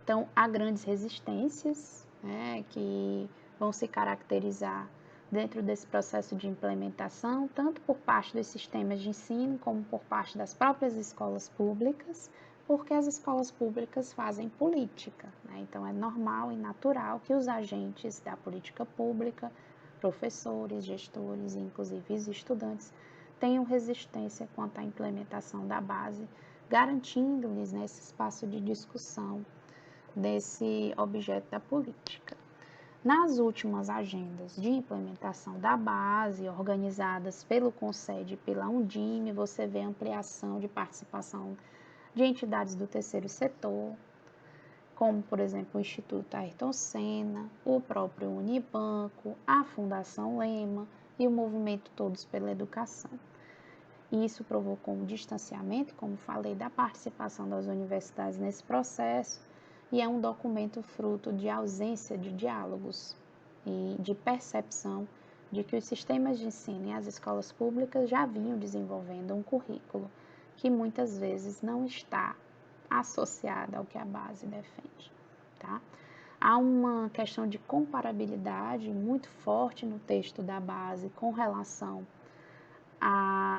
Então, há grandes resistências, né, que vão se caracterizar dentro desse processo de implementação, tanto por parte dos sistemas de ensino, como por parte das próprias escolas públicas, porque as escolas públicas fazem política, né? Então, é normal e natural que os agentes da política pública, professores, gestores e inclusive os estudantes, tenham resistência quanto à implementação da base, garantindo-lhes nesse espaço de discussão desse objeto da política. Nas últimas agendas de implementação da base, organizadas pelo CONSED e pela Undime, você vê ampliação de participação de entidades do terceiro setor, como, por exemplo, o Instituto Ayrton Senna, o próprio Unibanco, a Fundação Lema e o movimento Todos pela Educação. Isso provocou um distanciamento, como falei, da participação das universidades nesse processo, e é um documento fruto de ausência de diálogos e de percepção de que os sistemas de ensino e as escolas públicas já vinham desenvolvendo um currículo que muitas vezes não está associado ao que a base defende, tá? Há uma questão de comparabilidade muito forte no texto da base com relação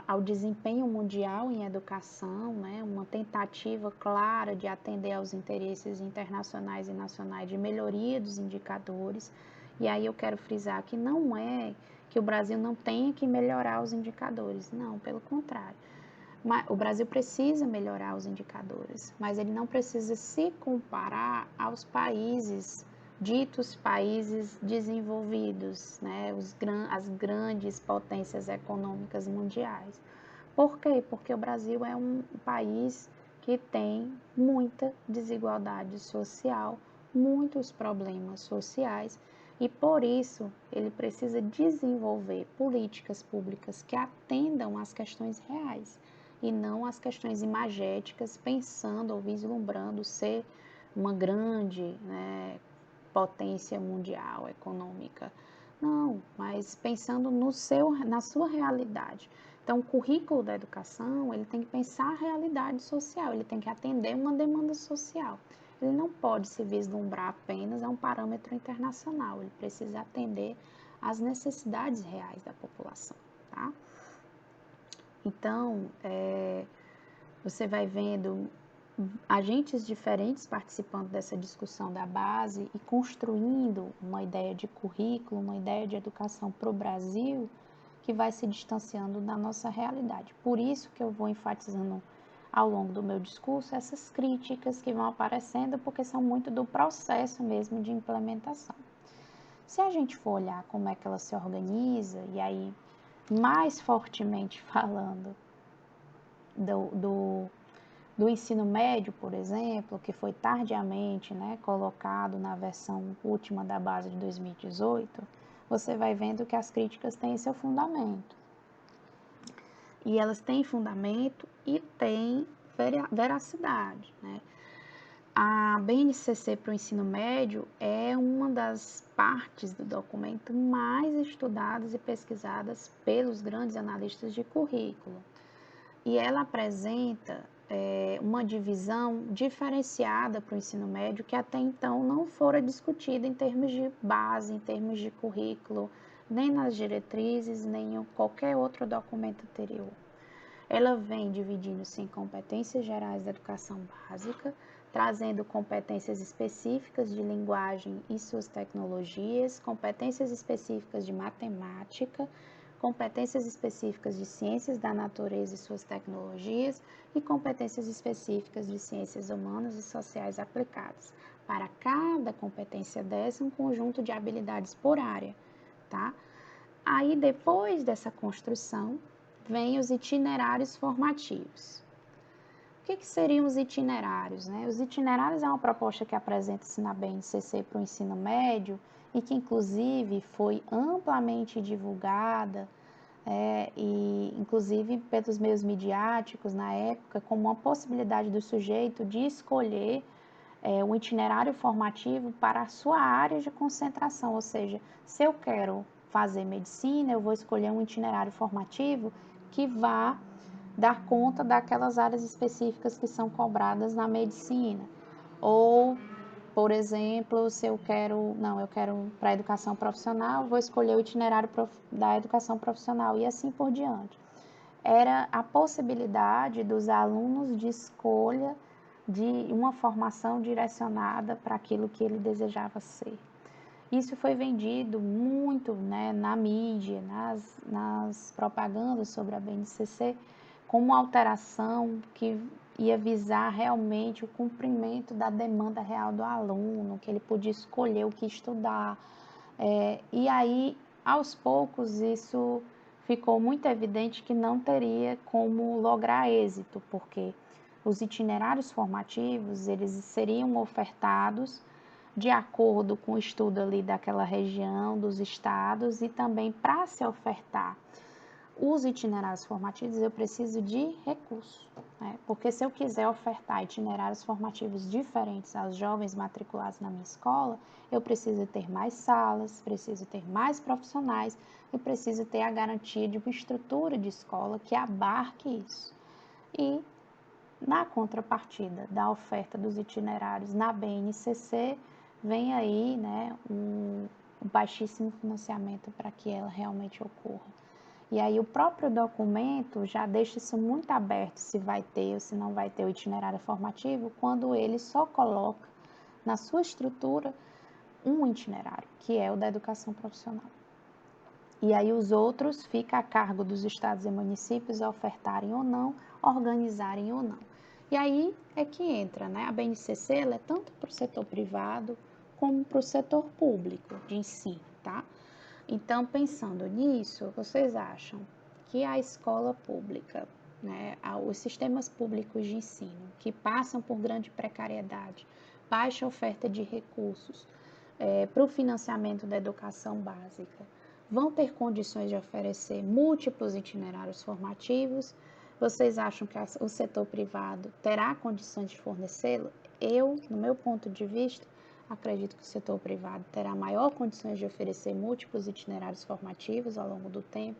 ao desempenho mundial em educação, né, uma tentativa clara de atender aos interesses internacionais e nacionais de melhoria dos indicadores. E aí eu quero frisar que não é que o Brasil não tenha que melhorar os indicadores, não, pelo contrário. O Brasil precisa melhorar os indicadores, mas ele não precisa se comparar aos países ditos países desenvolvidos, né, as grandes potências econômicas mundiais. Por quê? Porque o Brasil é um país que tem muita desigualdade social, muitos problemas sociais, e por isso ele precisa desenvolver políticas públicas que atendam às questões reais e não às questões imagéticas, pensando ou vislumbrando ser uma grande, né, potência mundial econômica. Não, mas pensando na sua realidade. Então, o currículo da educação, ele tem que pensar a realidade social, ele tem que atender uma demanda social. Ele não pode se vislumbrar apenas a um parâmetro internacional, ele precisa atender às necessidades reais da população, tá? Então, você vai vendo agentes diferentes participando dessa discussão da base e construindo uma ideia de currículo, uma ideia de educação para o Brasil que vai se distanciando da nossa realidade. Por isso que eu vou enfatizando ao longo do meu discurso essas críticas que vão aparecendo, porque são muito do processo mesmo de implementação. Se a gente for olhar como é que ela se organiza, e aí mais fortemente falando do ensino médio, por exemplo, que foi tardiamente, né, colocado na versão última da base de 2018, você vai vendo que as críticas têm seu fundamento. E elas têm fundamento e têm veracidade, né? A BNCC para o ensino médio é uma das partes do documento mais estudadas e pesquisadas pelos grandes analistas de currículo. E ela apresenta uma divisão diferenciada para o ensino médio que até então não fora discutida em termos de base, em termos de currículo, nem nas diretrizes, nem em qualquer outro documento anterior. Ela vem dividindo-se em competências gerais da educação básica, trazendo competências específicas de linguagem e suas tecnologias, competências específicas de matemática, competências específicas de ciências da natureza e suas tecnologias e competências específicas de ciências humanas e sociais aplicadas. Para cada competência dessa, um conjunto de habilidades por área, tá? Aí, depois dessa construção, vem os itinerários formativos. O que seriam os itinerários, né? Os itinerários é uma proposta que apresenta-se na BNCC para o ensino médio e que, inclusive, foi amplamente divulgada e, inclusive, pelos meios midiáticos na época, como uma possibilidade do sujeito de escolher um itinerário formativo para a sua área de concentração, ou seja, se eu quero fazer medicina, eu vou escolher um itinerário formativo que vá dar conta daquelas áreas específicas que são cobradas na medicina. Ou, por exemplo, se eu quero para a educação profissional, vou escolher o itinerário da educação profissional e assim por diante. Era a possibilidade dos alunos de escolha de uma formação direcionada para aquilo que ele desejava ser. Isso foi vendido muito, né, na mídia, nas propagandas sobre a BNCC, como uma alteração que ia visar realmente o cumprimento da demanda real do aluno, que ele podia escolher o que estudar. E aí, aos poucos, isso ficou muito evidente que não teria como lograr êxito, porque os itinerários formativos, eles seriam ofertados de acordo com o estudo ali daquela região, dos estados, e também para se ofertar os itinerários formativos, eu preciso de recursos, né? Porque se eu quiser ofertar itinerários formativos diferentes aos jovens matriculados na minha escola, eu preciso ter mais salas, preciso ter mais profissionais e preciso ter a garantia de uma estrutura de escola que abarque isso. E na contrapartida da oferta dos itinerários na BNCC, vem aí, né, um baixíssimo financiamento para que ela realmente ocorra. E aí o próprio documento já deixa isso muito aberto, se vai ter ou se não vai ter o itinerário formativo, quando ele só coloca na sua estrutura um itinerário, que é o da educação profissional. E aí os outros fica a cargo dos estados e municípios ofertarem ou não, organizarem ou não. E aí é que entra, né? A BNCC ela é tanto para o setor privado como para o setor público de ensino, tá? Então, pensando nisso, vocês acham que a escola pública, né, os sistemas públicos de ensino, que passam por grande precariedade, baixa oferta de recursos para o financiamento da educação básica, vão ter condições de oferecer múltiplos itinerários formativos? Vocês acham que o setor privado terá condições de fornecê-lo? Eu, no meu ponto de vista, acredito que o setor privado terá maior condições de oferecer múltiplos itinerários formativos ao longo do tempo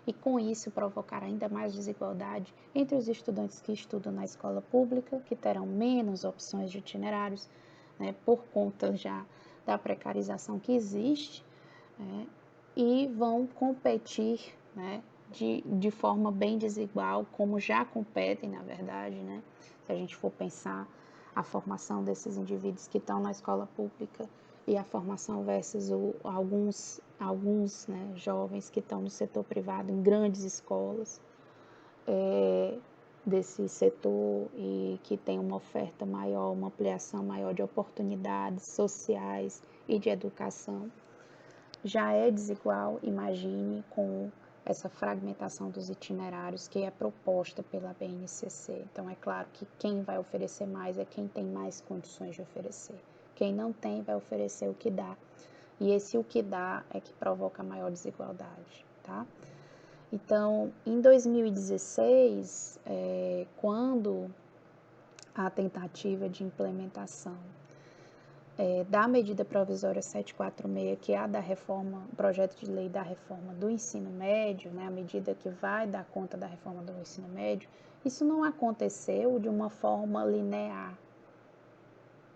e, com isso, provocar ainda mais desigualdade entre os estudantes que estudam na escola pública, que terão menos opções de itinerários, né, por conta já da precarização que existe, né, e vão competir, né, de forma bem desigual, como já competem, na verdade, né, se a gente for pensar a formação desses indivíduos que estão na escola pública e a formação versus alguns né, jovens que estão no setor privado em grandes escolas desse setor e que tem uma oferta maior, uma ampliação maior de oportunidades sociais e de educação. Já é desigual, imagine, com essa fragmentação dos itinerários que é proposta pela BNCC. Então, é claro que quem vai oferecer mais é quem tem mais condições de oferecer. Quem não tem vai oferecer o que dá. E esse o que dá é que provoca maior desigualdade, tá? Então, em 2016, quando a tentativa de implementação da medida provisória 746, que é a da reforma, o projeto de lei da reforma do ensino médio, né, a medida que vai dar conta da reforma do ensino médio, isso não aconteceu de uma forma linear,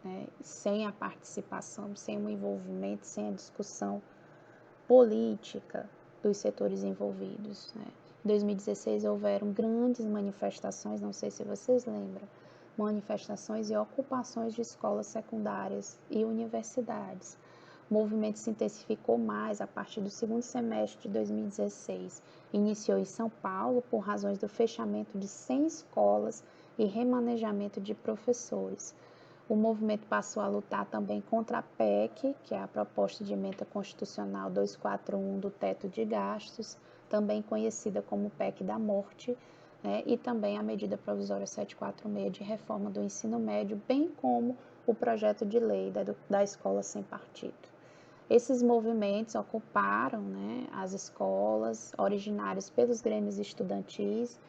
né, sem a participação, sem o envolvimento, sem a discussão política dos setores envolvidos, né. Em 2016 houveram grandes manifestações, não sei se vocês lembram, manifestações e ocupações de escolas secundárias e universidades. O movimento se intensificou mais a partir do segundo semestre de 2016. Iniciou em São Paulo por razões do fechamento de 100 escolas e remanejamento de professores. O movimento passou a lutar também contra a PEC, que é a Proposta de Emenda Constitucional 241 do Teto de Gastos, também conhecida como PEC da Morte, né, e também a Medida Provisória 746 de reforma do ensino médio, bem como o projeto de lei da Escola Sem Partido. Esses movimentos ocuparam, né, as escolas, originários pelos grêmios estudantis,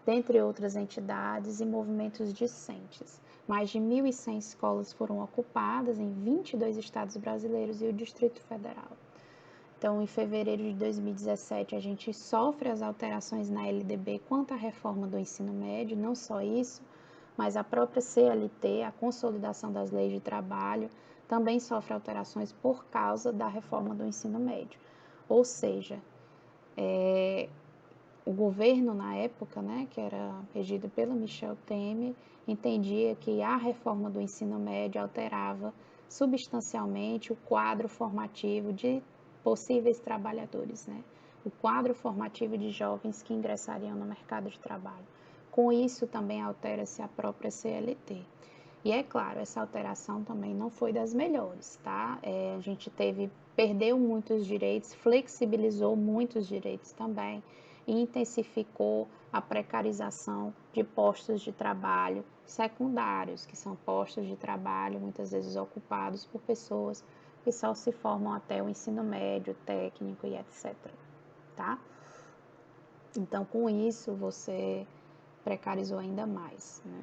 dentre outras entidades e movimentos discentes. Mais de 1.100 escolas foram ocupadas em 22 estados brasileiros e o Distrito Federal. Então, em fevereiro de 2017, a gente sofre as alterações na LDB quanto à reforma do ensino médio, não só isso, mas a própria CLT, a consolidação das leis de trabalho, também sofre alterações por causa da reforma do ensino médio. Ou seja, o governo na época, né, que era regido pelo Michel Temer, entendia que a reforma do ensino médio alterava substancialmente o quadro formativo de possíveis trabalhadores, né? O quadro formativo de jovens que ingressariam no mercado de trabalho. Com isso, também altera-se a própria CLT. E é claro, essa alteração também não foi das melhores, tá? A gente perdeu muitos direitos, flexibilizou muitos direitos também e intensificou a precarização de postos de trabalho secundários, que são postos de trabalho muitas vezes ocupados por pessoas que só se formam até o ensino médio, técnico e etc, tá? Então, com isso, você precarizou ainda mais, né?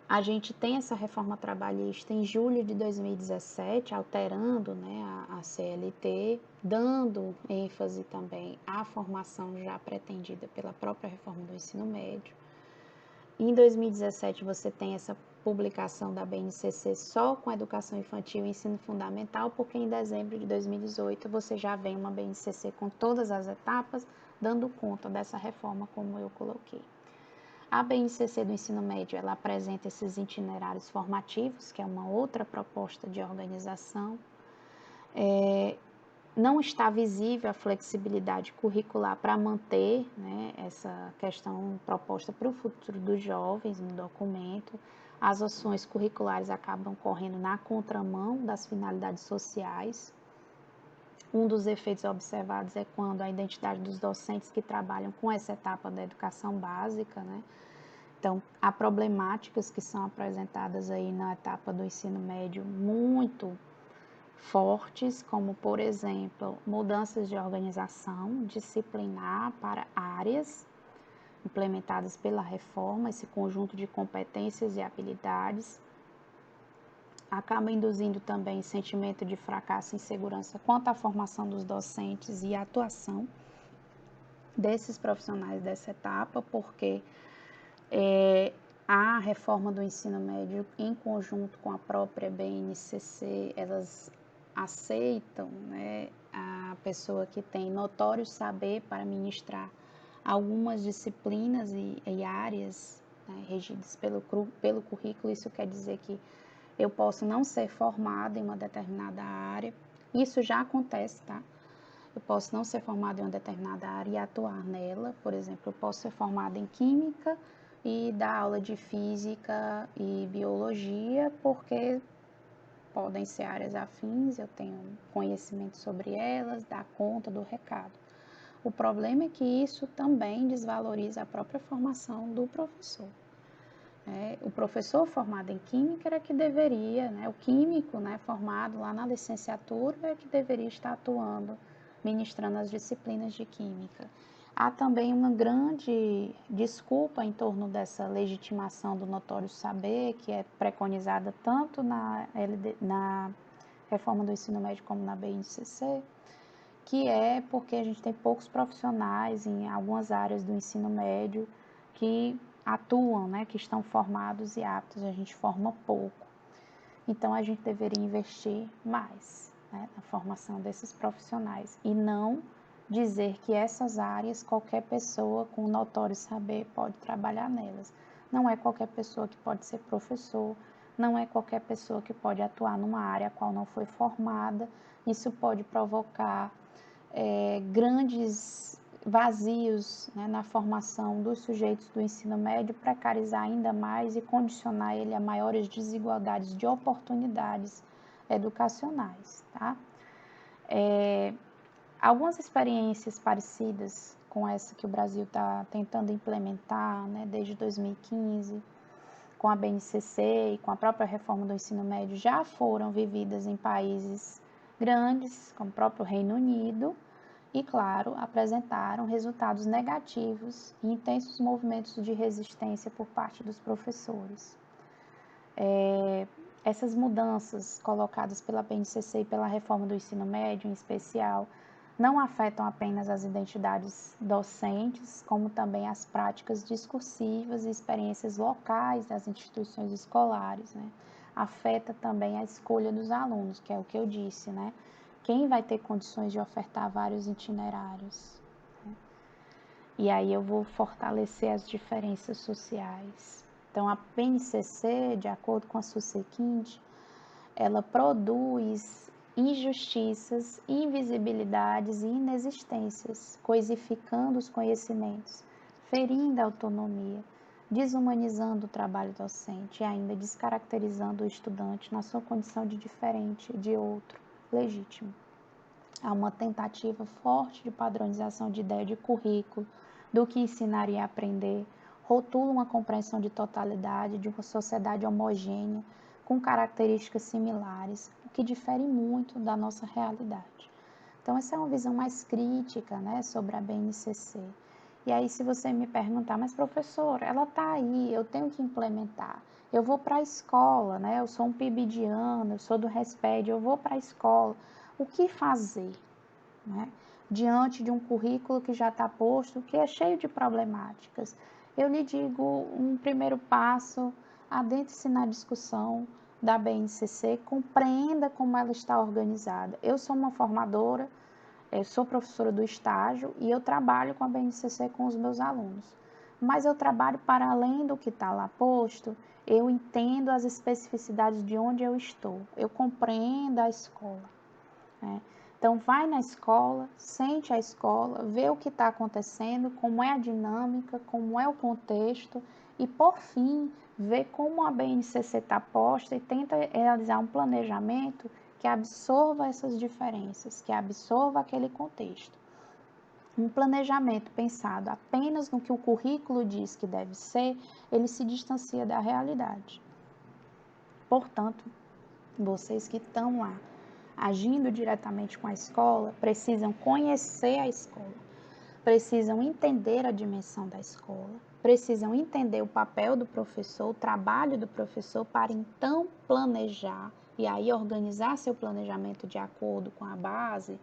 A gente tem essa reforma trabalhista em julho de 2017, alterando, né, a CLT, dando ênfase também à formação já pretendida pela própria reforma do ensino médio. Em 2017, você tem essa publicação da BNCC só com educação infantil e ensino fundamental, porque em dezembro de 2018 você já vem uma BNCC com todas as etapas, dando conta dessa reforma como eu coloquei. A BNCC do ensino médio, ela apresenta esses itinerários formativos, que é uma outra proposta de organização. Não está visível a flexibilidade curricular para manter, né, essa questão proposta para o futuro dos jovens no documento. As ações curriculares acabam correndo na contramão das finalidades sociais. Um dos efeitos observados é quando a identidade dos docentes que trabalham com essa etapa da educação básica, né? Então, há problemáticas que são apresentadas aí na etapa do ensino médio muito fortes, como, por exemplo, mudanças de organização disciplinar para áreas implementadas pela reforma, esse conjunto de competências e habilidades, acaba induzindo também sentimento de fracasso e insegurança quanto à formação dos docentes e a atuação desses profissionais dessa etapa, porque a reforma do ensino médio, em conjunto com a própria BNCC, elas aceitam, né, a pessoa que tem notório saber para ministrar algumas disciplinas e áreas, né, regidas pelo currículo. Isso quer dizer que eu posso não ser formada em uma determinada área, isso já acontece, tá? Eu posso não ser formada em uma determinada área e atuar nela. Por exemplo, eu posso ser formada em química e dar aula de física e biologia, porque podem ser áreas afins, eu tenho conhecimento sobre elas, dar conta do recado. O problema é que isso também desvaloriza a própria formação do professor. O professor formado em química era que deveria, né, o químico, né, formado lá na licenciatura é que deveria estar atuando, ministrando as disciplinas de química. Há também uma grande desculpa em torno dessa legitimação do notório saber, que é preconizada tanto na reforma do ensino médio como na BNCC, que é porque a gente tem poucos profissionais em algumas áreas do ensino médio que atuam, né, que estão formados e aptos, a gente forma pouco. Então, a gente deveria investir mais, né, na formação desses profissionais e não dizer que essas áreas, qualquer pessoa com notório saber pode trabalhar nelas. Não é qualquer pessoa que pode ser professor, não é qualquer pessoa que pode atuar numa área a qual não foi formada. Isso pode provocar grandes vazios, né, na formação dos sujeitos do ensino médio, precarizar ainda mais e condicionar ele a maiores desigualdades de oportunidades educacionais, tá? Algumas experiências parecidas com essa que o Brasil está tentando implementar, né, desde 2015, com a BNCC e com a própria reforma do ensino médio, já foram vividas em países grandes, como o próprio Reino Unido, e, claro, apresentaram resultados negativos e intensos movimentos de resistência por parte dos professores. Essas mudanças colocadas pela BNCC e pela reforma do ensino médio, em especial, não afetam apenas as identidades docentes, como também as práticas discursivas e experiências locais das instituições escolares, né? Afeta também a escolha dos alunos, que é o que eu disse, né? Quem vai ter condições de ofertar vários itinerários, né? E aí eu vou fortalecer as diferenças sociais. Então, a BNCC, de acordo com a Susequinte, ela produz injustiças, invisibilidades e inexistências, coisificando os conhecimentos, ferindo a autonomia, desumanizando o trabalho docente e ainda descaracterizando o estudante na sua condição de diferente, de outro, legítimo. Há uma tentativa forte de padronização de ideia de currículo, do que ensinar e aprender, rotula uma compreensão de totalidade, de uma sociedade homogênea, com características similares, o que difere muito da nossa realidade. Então, essa é uma visão mais crítica, né, sobre a BNCC. E aí, se você me perguntar, mas professor, ela está aí, eu tenho que implementar. Eu vou para a escola, né, eu sou um PIBidiano, eu sou do RESPED, eu vou para a escola. O que fazer, né, diante de um currículo que já está posto, que é cheio de problemáticas? Eu lhe digo, um primeiro passo, adentre-se na discussão da BNCC, compreenda como ela está organizada. Eu sou uma formadora, eu sou professora do estágio e eu trabalho com a BNCC com os meus alunos. Mas eu trabalho para além do que está lá posto, eu entendo as especificidades de onde eu estou, eu compreendo a escola, né? Então, vai na escola, sente a escola, vê o que está acontecendo, como é a dinâmica, como é o contexto e, por fim, vê como a BNCC está posta e tenta realizar um planejamento que absorva essas diferenças, que absorva aquele contexto. Um planejamento pensado apenas no que o currículo diz que deve ser, ele se distancia da realidade. Portanto, vocês que estão lá, agindo diretamente com a escola, precisam conhecer a escola, precisam entender a dimensão da escola, precisam entender o papel do professor, o trabalho do professor, para então planejar e aí organizar seu planejamento de acordo com a base,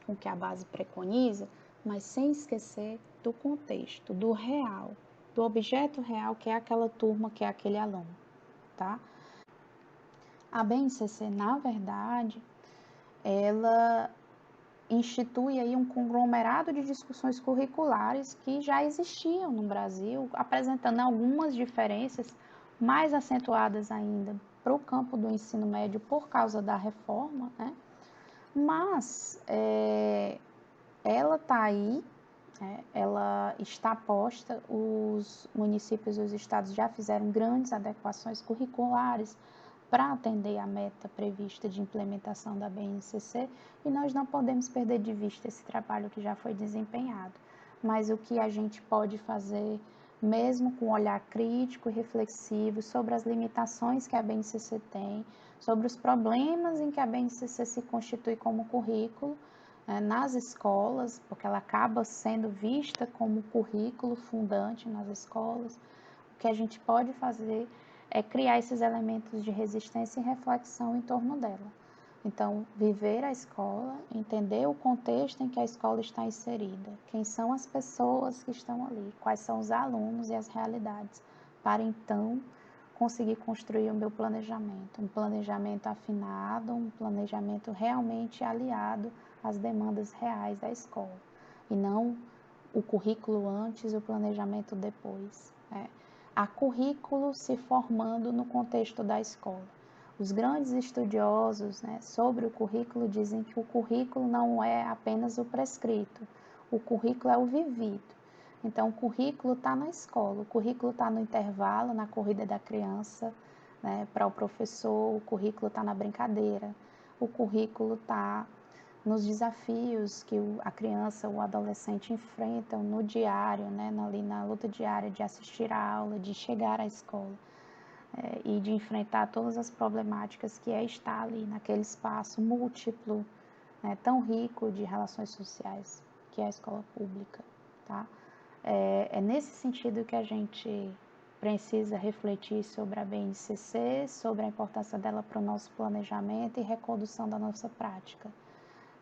com o que a base preconiza, mas sem esquecer do contexto, do real, do objeto real, que é aquela turma, que é aquele aluno, tá? A BNCC, na verdade, ela institui aí um conglomerado de discussões curriculares que já existiam no Brasil, apresentando algumas diferenças mais acentuadas ainda para o campo do ensino médio por causa da reforma, né? Mas ela está aí, ela está posta, os municípios e os estados já fizeram grandes adequações curriculares para atender a meta prevista de implementação da BNCC, e nós não podemos perder de vista esse trabalho que já foi desempenhado. Mas o que a gente pode fazer, mesmo com um olhar crítico e reflexivo sobre as limitações que a BNCC tem, sobre os problemas em que a BNCC se constitui como currículo, nas escolas, porque ela acaba sendo vista como currículo fundante nas escolas, o que a gente pode fazer é criar esses elementos de resistência e reflexão em torno dela. Então, viver a escola, entender o contexto em que a escola está inserida, quem são as pessoas que estão ali, quais são os alunos e as realidades, para então conseguir construir o meu planejamento, um planejamento afinado, um planejamento realmente aliado às demandas reais da escola, e não o currículo antes e o planejamento depois, né? há currículo se formando no contexto da escola. Os grandes estudiosos, né, sobre o currículo dizem que o currículo não é apenas o prescrito, o currículo é o vivido. Então, o currículo está na escola, o currículo está no intervalo, na corrida da criança, né, para o professor, o currículo está na brincadeira, o currículo está nos desafios que a criança ou o adolescente enfrentam no diário, né, ali na luta diária de assistir à aula, de chegar à escola, e de enfrentar todas as problemáticas que é estar ali naquele espaço múltiplo, né, tão rico de relações sociais que é a escola pública, tá? É nesse sentido que a gente precisa refletir sobre a BNCC, sobre a importância dela para o nosso planejamento e recondução da nossa prática.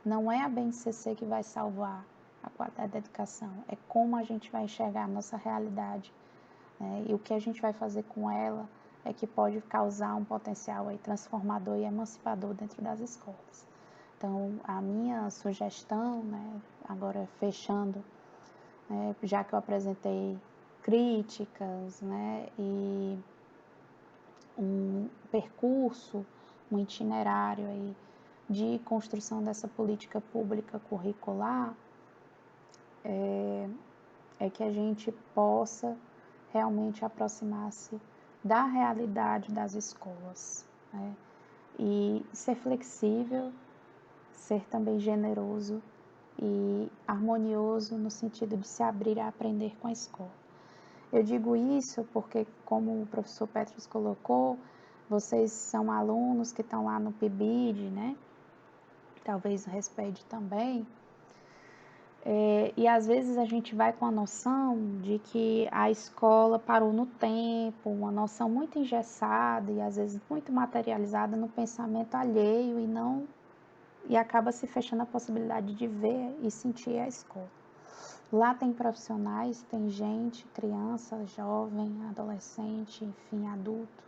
Não é a BNCC que vai salvar a qualidade da educação, é como a gente vai enxergar a nossa realidade, né? E o que a gente vai fazer com ela é que pode causar um potencial aí transformador e emancipador dentro das escolas. Então, a minha sugestão, né, agora fechando, né, já que eu apresentei críticas, né, e um percurso, um itinerário aí de construção dessa política pública curricular, é que a gente possa realmente aproximar-se da realidade das escolas, né? E ser flexível, ser também generoso e harmonioso no sentido de se abrir a aprender com a escola. Eu digo isso porque, como o professor Petros colocou, vocês são alunos que estão lá no PIBID, né? Talvez o RESPED também, e às vezes a gente vai com a noção de que a escola parou no tempo, uma noção muito engessada e às vezes muito materializada no pensamento alheio e acaba se fechando a possibilidade de ver e sentir a escola. Lá tem profissionais, tem gente, criança, jovem, adolescente, enfim, adulto,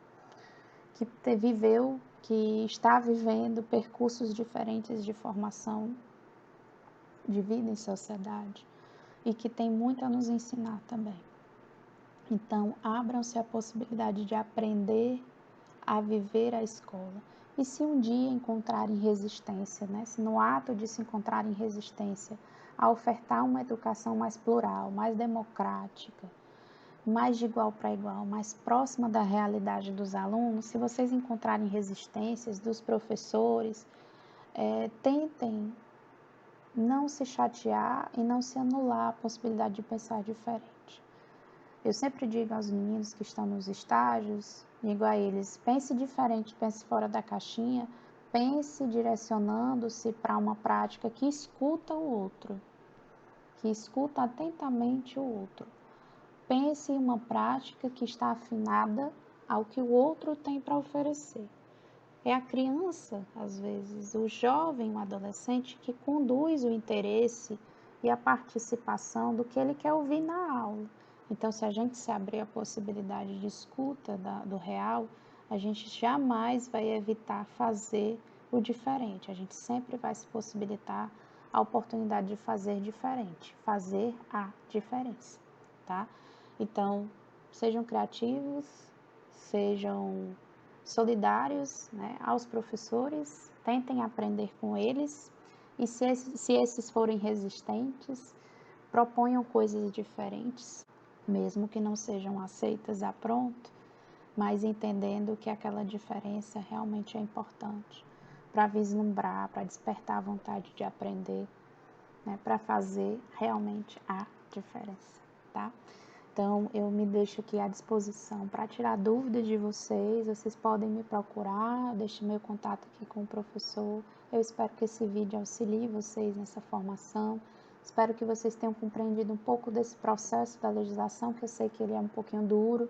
que viveu, que está vivendo percursos diferentes de formação de vida em sociedade e que tem muito a nos ensinar também. Então, abram-se a possibilidade de aprender a viver a escola. E se um dia encontrarem resistência, né? Se no ato de se encontrarem resistência a ofertar uma educação mais plural, mais democrática, mais de igual para igual, mais próxima da realidade dos alunos, se vocês encontrarem resistências dos professores, tentem não se chatear e não se anular a possibilidade de pensar diferente. Eu sempre digo aos meninos que estão nos estágios, digo a eles, pense diferente, pense fora da caixinha, pense direcionando-se para uma prática que escuta o outro, que escuta atentamente o outro. Pense em uma prática que está afinada ao que o outro tem para oferecer. É a criança, às vezes, o jovem, o adolescente, que conduz o interesse e a participação do que ele quer ouvir na aula. Então, se a gente se abrir a possibilidade de escuta do real, a gente jamais vai evitar fazer o diferente. A gente sempre vai se possibilitar a oportunidade de fazer diferente, fazer a diferença, tá? Então, sejam criativos, sejam solidários, né, aos professores, tentem aprender com eles e se esses forem resistentes, proponham coisas diferentes, mesmo que não sejam aceitas a pronto, mas entendendo que aquela diferença realmente é importante para vislumbrar, para despertar a vontade de aprender, né, para fazer realmente a diferença, tá? Então, eu me deixo aqui à disposição para tirar dúvidas de vocês. Vocês podem me procurar, deixe meu contato aqui com o professor. Eu espero que esse vídeo auxilie vocês nessa formação. Espero que vocês tenham compreendido um pouco desse processo da legislação, que eu sei que ele é um pouquinho duro,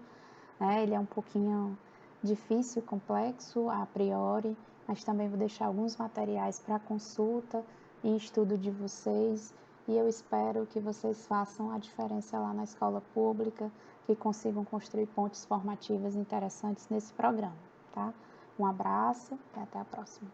né? Ele é um pouquinho difícil, complexo a priori, mas também vou deixar alguns materiais para consulta e estudo de vocês. E eu espero que vocês façam a diferença lá na escola pública, que consigam construir pontes formativas interessantes nesse programa, tá? Um abraço e até a próxima.